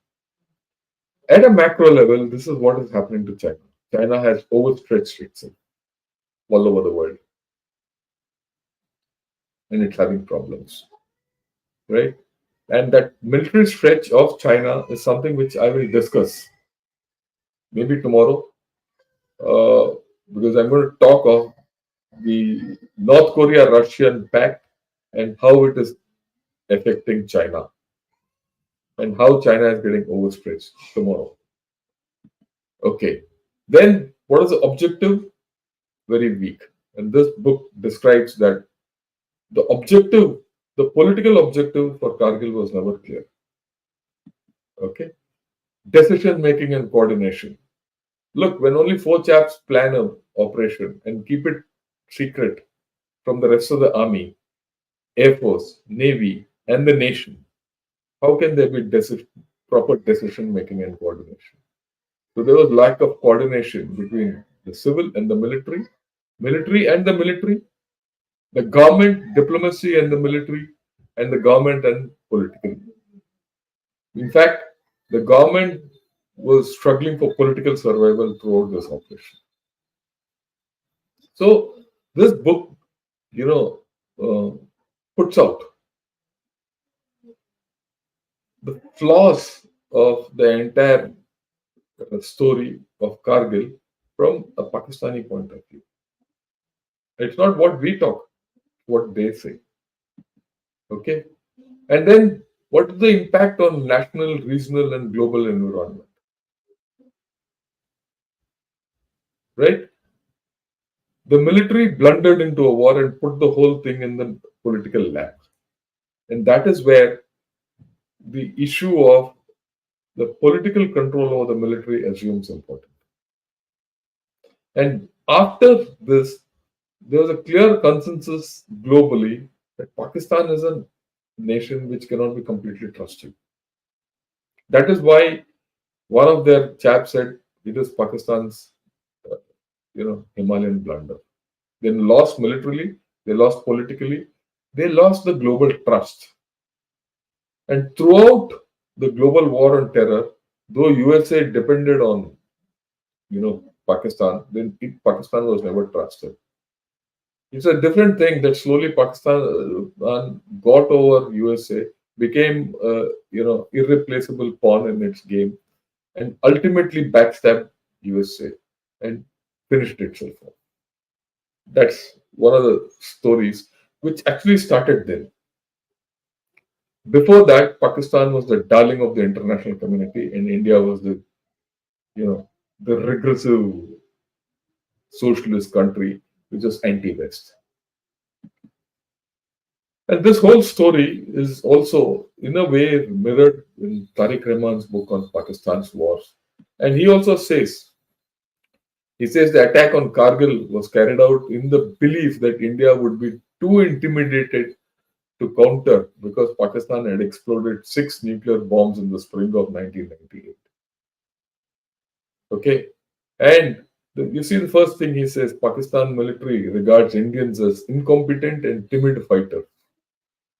At a macro level, this is what is happening to China. China has overstretched itself all over the world, and it's having problems, right? And that military stretch of China is something which I will discuss maybe tomorrow, uh, because I'm going to talk of the North Korea Russian pact and how it is affecting China and how China is getting overstretched tomorrow. Okay. Then what is the objective? Very weak. And this book describes that the objective, the political objective for Kargil was never clear. Okay. Decision making and coordination. Look, when only four chaps plan an operation and keep it secret from the rest of the army, air force, navy, and the nation, how can there be proper decision making and coordination? So there was lack of coordination between the civil and the military, military and the military, the government, diplomacy and the military, and the government and political. In fact, the government was struggling for political survival throughout this operation. So this book, you know, puts out the flaws of the entire story of Kargil from a Pakistani point of view. It's not what we talk, what they say. Okay. And then what is the impact on national, regional, and global environment? Right? The military blundered into a war and put the whole thing in the political lap. And that is where the issue of the political control over the military assumes importance. And after this, there was a clear consensus globally that Pakistan is a nation which cannot be completely trusted. That is why one of their chaps said it is Pakistan's, uh, Himalayan blunder. They lost militarily, they lost politically, they lost the global trust. And throughout the global war on terror, though USA depended on, Pakistan, then Pakistan was never trusted. It's a different thing that slowly Pakistan got over USA, became, irreplaceable pawn in its game, and ultimately backstabbed USA and finished itself off. That's one of the stories which actually started then. Before that, Pakistan was the darling of the international community, and India was you know, the regressive socialist country which was anti-West. And this whole story is also, in a way, mirrored in Tariq Rahman's book on Pakistan's wars. And he says the attack on Kargil was carried out in the belief that India would be too intimidated to counter because Pakistan had exploded 6 nuclear bombs in the spring of 1998. Okay. And you see, the first thing he says Pakistan military regards Indians as incompetent and timid fighters,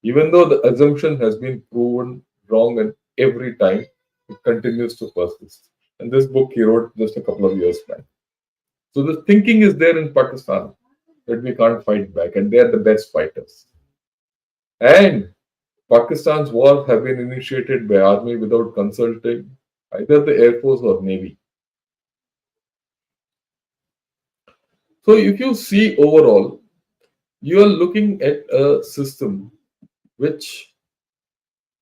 even though the assumption has been proven wrong and every time it continues to persist. And this book he wrote just a couple of years back. So the thinking is there in Pakistan that we can't fight back, and they are the best fighters. And Pakistan's wars have been initiated by army without consulting either the air force or navy. So if you see overall, you are looking at a system which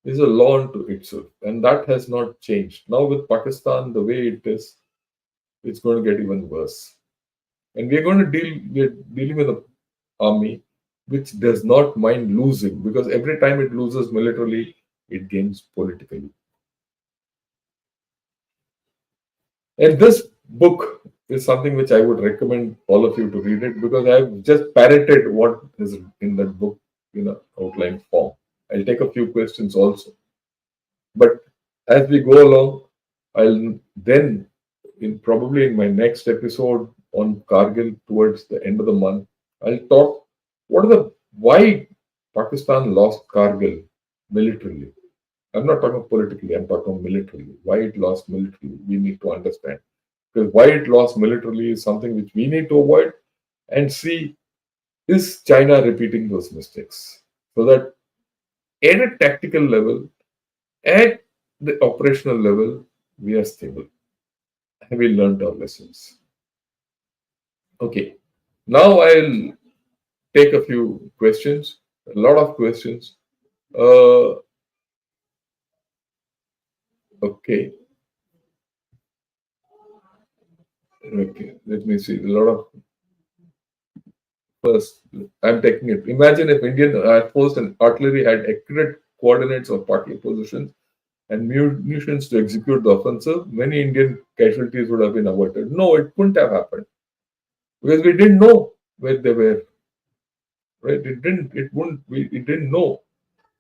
is a law unto itself, and that has not changed. Now with Pakistan, the way it is, it's going to get even worse. And we're dealing with an army which does not mind losing because every time it loses militarily, it gains politically. And this book is something which I would recommend all of you to read it because I've just parroted what is in that book in an outline form. I'll take a few questions also. But as we go along, I'll then, probably in my next episode on Kargil towards the end of the month, I'll talk why Pakistan lost Kargil militarily. I'm not talking politically, I'm talking militarily. Why it lost militarily, we need to understand. Because why it lost militarily is something which we need to avoid and see, is China repeating those mistakes? So that at a tactical level, at the operational level, we are stable. Have we learned our lessons? Okay. Now I'll take a few questions, a lot of questions. Uh, okay. Okay. Let me see. A lot of first. I'm taking it. Imagine if Indian Air Force and artillery had accurate coordinates of party positions and munitions to execute the offensive, many Indian casualties would have been averted. No, it couldn't have happened because we didn't know where they were. Right? It didn't. It wouldn't. We didn't know.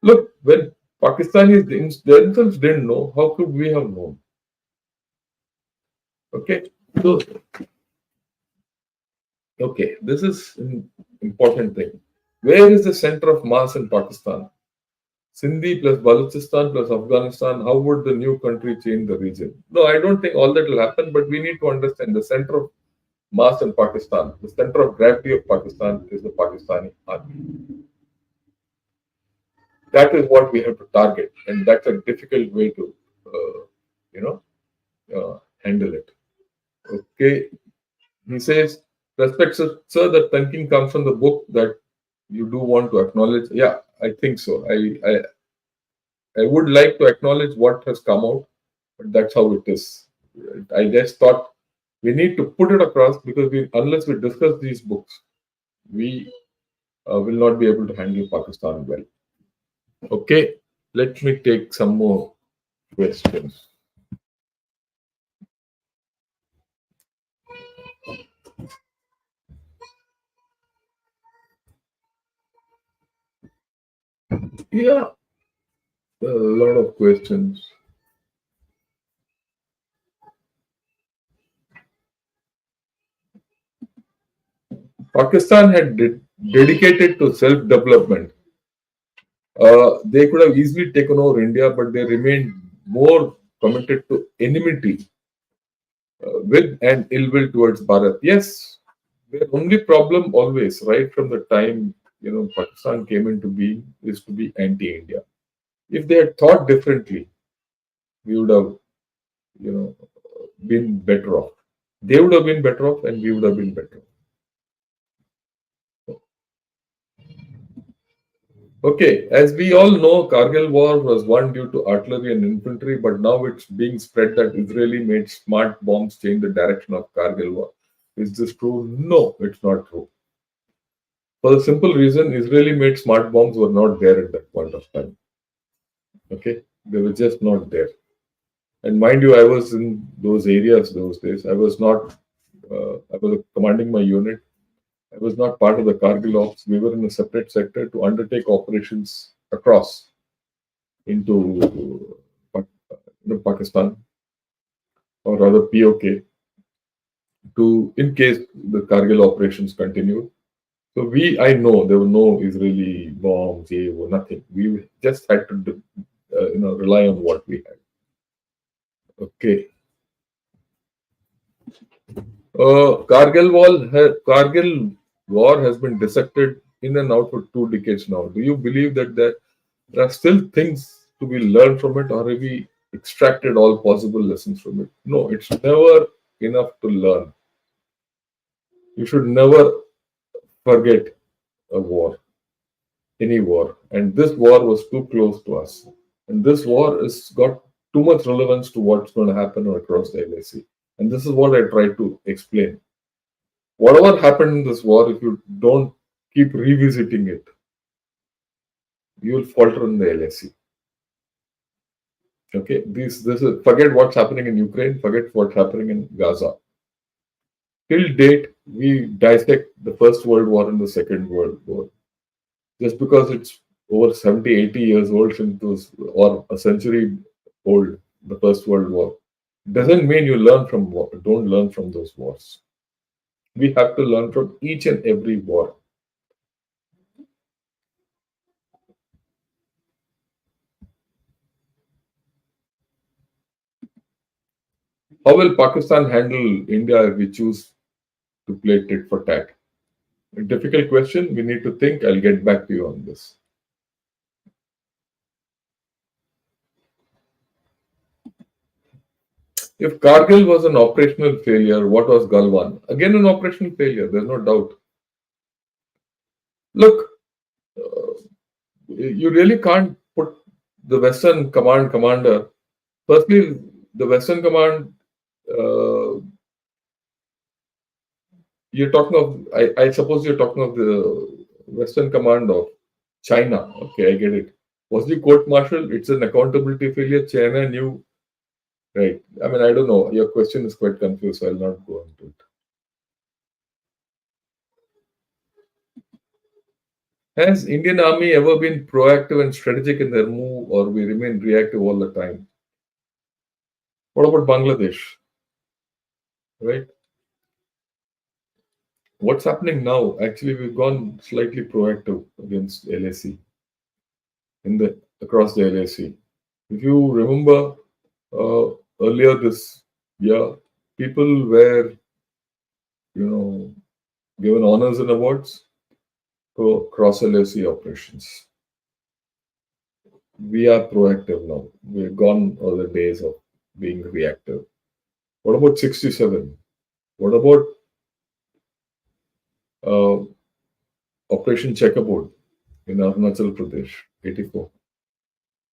Look, when Pakistanis themselves didn't know, how could we have known? Okay. So, okay, this is an important thing. Where is the center of mass in Pakistan? Sindhi plus Balochistan plus Afghanistan, how would the new country change the region? No, I don't think all that will happen, but we need to understand the center of mass in Pakistan, the center of gravity of Pakistan is the Pakistani army. That is what we have to target, and that's a difficult way to, you know, handle it. Okay, he says, respect, sir, that thinking comes from the book that you do want to acknowledge. Yeah, I think so. I would like to acknowledge what has come out, but that's how it is. I just thought we need to put it across because unless we discuss these books, we will not be able to handle Pakistan well. Okay, let me take some more questions. Yeah, a lot of questions. Pakistan had dedicated to self-development. They could have easily taken over India, but they remained more committed to enmity with and ill will towards Bharat. Yes, their only problem always, right from the time Pakistan came into being, is to be anti-India. If they had thought differently, we would have, you know, been better off. They would have been better off, and we would have been better off. Okay, as we all know, Kargil war was won due to artillery and infantry, but now it's being spread that Israeli made smart bombs change the direction of Kargil war. Is this true? No, it's not true. For the simple reason, Israeli made smart bombs were not there at that point of time. Okay, they were just not there. And mind you, I was in those areas those days. I was commanding my unit. I was not part of the Kargil ops. We were in a separate sector to undertake operations across into Pakistan, or rather POK, to in case the Kargil operations continued. So I know there were no Israeli bombs, nothing. We just had to, rely on what we had. Okay. Kargil war has been dissected in and out for 2 decades now. Do you believe that there are still things to be learned from it, or have we extracted all possible lessons from it? No, it's never enough to learn. You should never forget a war, any war. And this war was too close to us. And this war has got too much relevance to what's going to happen across the LAC. And this is what I try to explain. Whatever happened in this war, if you don't keep revisiting it, you will falter in the LAC. Okay, this is forget what's happening in Ukraine, forget what's happening in Gaza. Till date, we dissect the First World War and the Second World War. Just because it's over 70, 80 years old since it was, or a century old, the First World War, doesn't mean you don't learn from those wars. We have to learn from each and every war. How will Pakistan handle India if we choose to play tit for tat? A difficult question. We need to think. I'll get back to you on this. If Kargil was an operational failure, what was Galwan? Again, an operational failure. There's no doubt. Look, uh, you really can't put the Western Command commander. Firstly, the Western Command. Uh, you're talking of. I suppose you're talking of the Western Command of China. Okay, I get it. Was the court martial? It's an accountability failure. China knew. Right. I mean, I don't know. Your question is quite confused, so I'll not go into it. Has Indian Army ever been proactive and strategic in their move, or we remain reactive all the time? What about Bangladesh? Right? What's happening now? Actually, we've gone slightly proactive against LAC in the across the LAC. If you remember earlier this year, people were you know given honors and awards for cross LAC operations. We are proactive now. We've gone all the days of being reactive. What about 67? What about uh, Operation Checkerboard in Arunachal Pradesh, 84?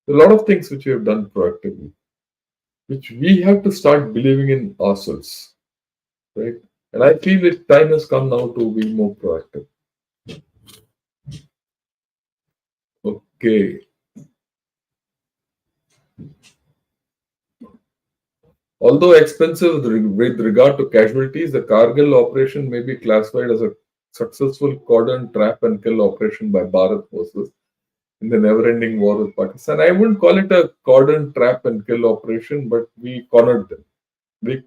A lot of things which we have done proactively, which we have to start believing in ourselves, right? And I feel that time has come now to be more proactive. Okay. Although expensive with regard to casualties, the Kargil operation may be classified as a successful cordon trap and kill operation by Bharat forces in the never-ending war with Pakistan. I wouldn't call it a cordon trap and kill operation, but we cornered them. We,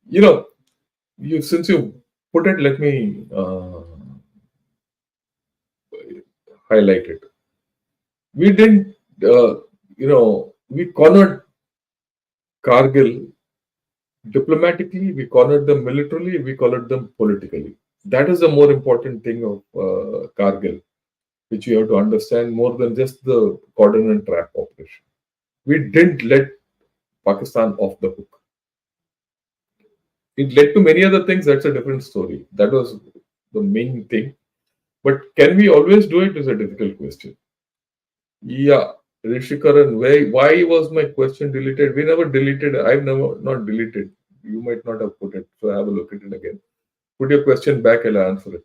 you know, since you put it, let me highlight it. We didn't, we cornered Kargil diplomatically, we cornered them militarily, we cornered them politically. That is the more important thing of Kargil, which you have to understand more than just the cordon and trap operation. We didn't let Pakistan off the hook. It led to many other things. That's a different story. That was the main thing. But can we always do it is a difficult question. Yeah, Rishikaran, why was my question deleted? We never deleted. I've never not deleted. You might not have put it. So have a look at it again. Put your question back. I'll answer it.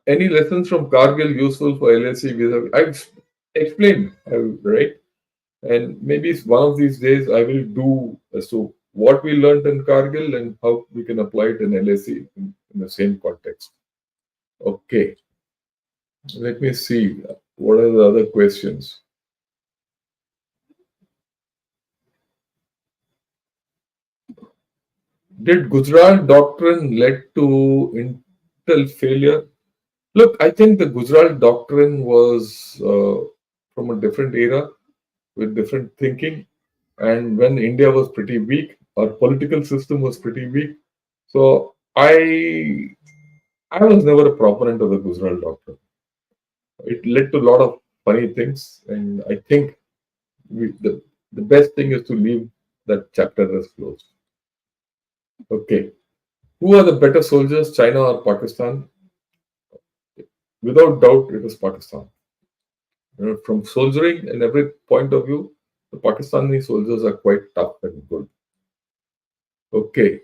Any lessons from Kargil useful for LSC visa? I've explained, right? And maybe one of these days I will do so what we learned in Kargil and how we can apply it in LSC in the same context. Okay, let me see. What are the other questions? Did Gujarat doctrine led to Intel failure? Look, I think the Gujarat doctrine was from a different era with different thinking. And when India was pretty weak, our political system was pretty weak. So I was never a proponent of the Gujarat doctrine. It led to a lot of funny things, and I think the best thing is to leave that chapter as closed. Okay, who are the better soldiers, China or Pakistan? Without doubt, it is Pakistan. From soldiering and every point of view, the Pakistani soldiers are quite tough and good. Okay,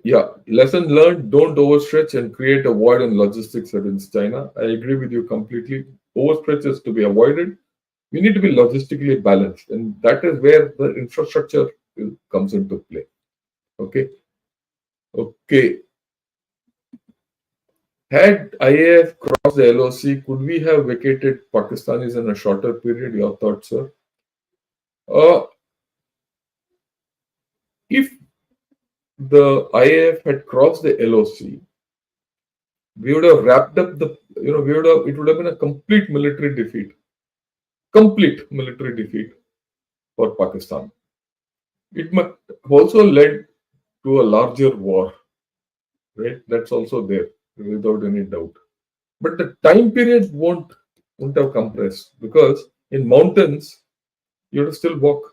yeah, lesson learned, don't overstretch and create a void in logistics against China. I agree with you completely. Overstretch is to be avoided. We need to be logistically balanced, and that is where the infrastructure comes into play. Okay. Okay. Had IAF crossed the LOC, could we have vacated Pakistanis in a shorter period? Your thoughts, sir? Uh, if the IAF had crossed the LOC, we would have wrapped up it would have been a complete military defeat for Pakistan. It might also led to a larger war, right? That's also there without any doubt. But the time period won't have compressed because in mountains you have to still walk,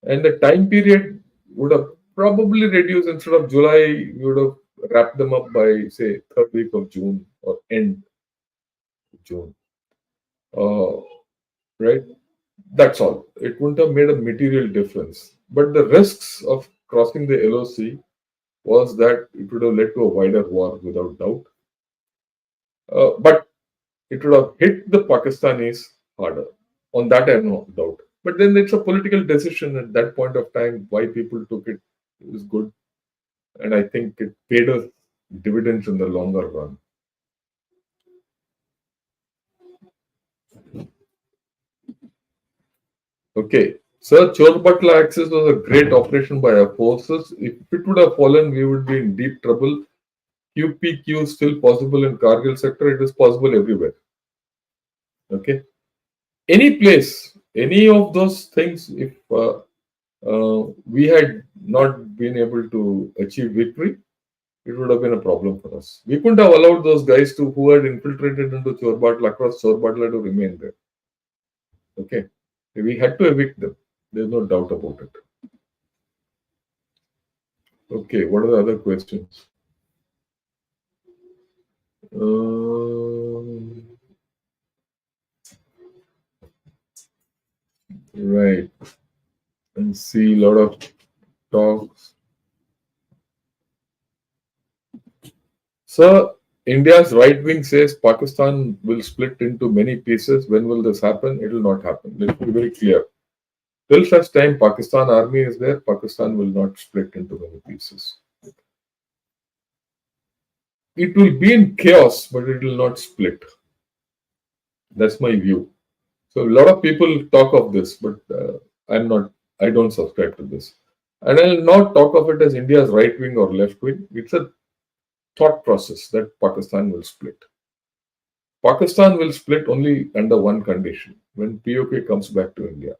and the time period would have probably reduced. Instead of July, you would have wrapped them up by say third week of June or end of June. Uh, right? That's all. It wouldn't have made a material difference. But the risks of crossing the LOC was that it would have led to a wider war without doubt. But it would have hit the Pakistanis harder. On that, I have no doubt. But then it's a political decision at that point of time. Why people took it is good. And I think it paid us dividends in the longer run. Okay. Sir, Chorbatla Axis was a great operation by our forces. If it would have fallen, we would be in deep trouble. QPQ still possible in Kargil sector. It is possible everywhere. Okay. Any place, any of those things, if we had not been able to achieve victory, it would have been a problem for us. We couldn't have allowed those guys to who had infiltrated into Chorbatla across Chorbatla to remain there. Okay. We had to evict them. There's no doubt about it. Okay. What are the other questions? Um Right. And see a lot of talks. So India's right wing says Pakistan will split into many pieces. When will this happen? It will not happen. Let's be very clear. Till such time Pakistan army is there, Pakistan will not split into many pieces. It will be in chaos, but it will not split. That's my view. So a lot of people talk of this, but I'm not. I don't subscribe to this, and I'll not talk of it as India's right wing or left wing. It's a thought process that Pakistan will split. Pakistan will split only under one condition: when POK comes back to India.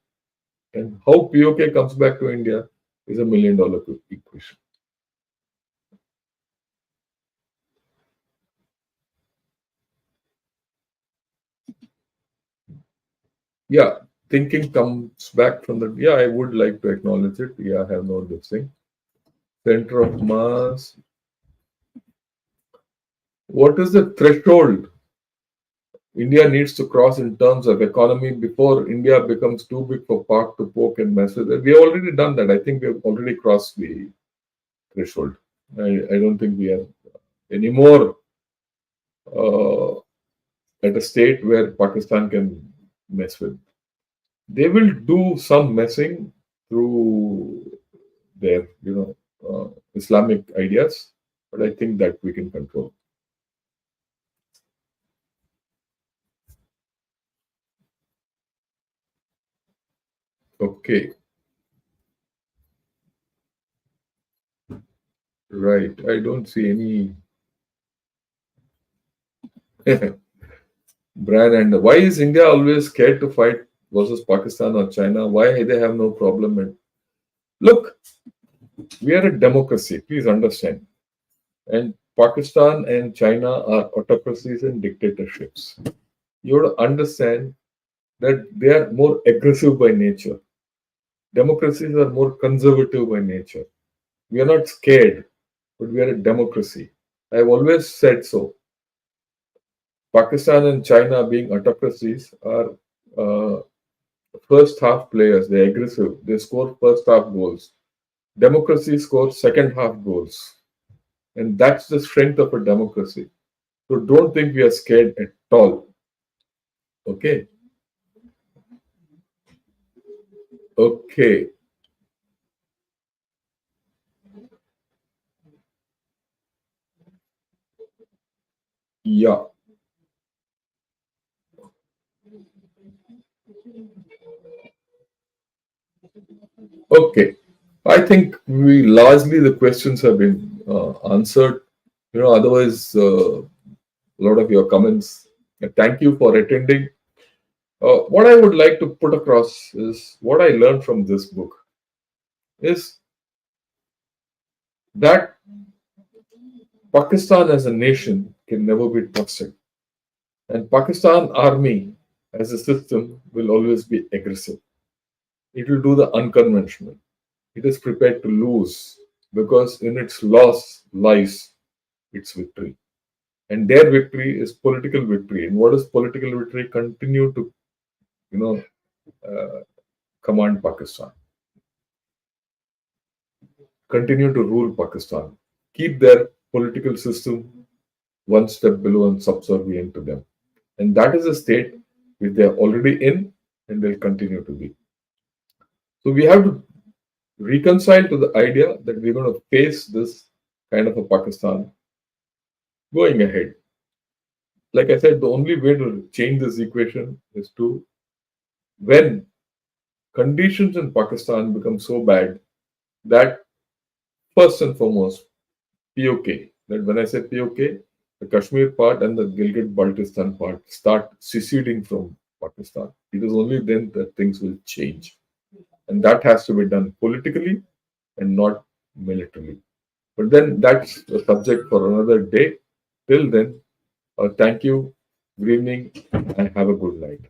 And how POK comes back to India is a $1 million equation. Yeah, thinking comes back from the. Yeah, I would like to acknowledge it. Yeah, I have known this thing. Center of mass. What is the threshold India needs to cross in terms of economy before India becomes too big for Pak to poke and mess with it? We have already done that. I think we have already crossed the threshold. I don't think we are anymore uh, at a state where Pakistan can mess with. They will do some messing through their, Islamic ideas, but I think that we can control. Okay, right. I don't see any brand. And why is India always scared to fight versus Pakistan or China? Why they have no problem? And look, we are a democracy. Please understand. And Pakistan and China are autocracies and dictatorships. You have to understand that they are more aggressive by nature. Democracies are more conservative by nature. We are not scared, but we are a democracy. I've always said so. Pakistan and China being autocracies are uh, first half players. They're aggressive. They score first half goals. Democracy scores second half goals. And that's the strength of a democracy. So don't think we are scared at all. Okay. Okay. Yeah. Okay. I think we largely the questions have been answered. Otherwise, a lot of your comments. Thank you for attending. What I would like to put across is what I learned from this book is that Pakistan as a nation can never be trusted. And Pakistan army as a system will always be aggressive. It will do the unconventional. It is prepared to lose because in its loss lies its victory. And their victory is political victory. And what is political victory? Continue to, you know, uh, command Pakistan. Continue to rule Pakistan. Keep their political system one step below and subservient to them. And that is a state which they are already in and they'll continue to be. So we have to reconcile to the idea that we're going to face this kind of a Pakistan going ahead. Like I said, the only way to change this equation is to, when conditions in Pakistan become so bad that first and foremost, POK, that when I say POK, the Kashmir part and the Gilgit Baltistan part start seceding from Pakistan. It is only then that things will change. And that has to be done politically and not militarily. But then that's a subject for another day. Till then, thank you, good evening, and have a good night.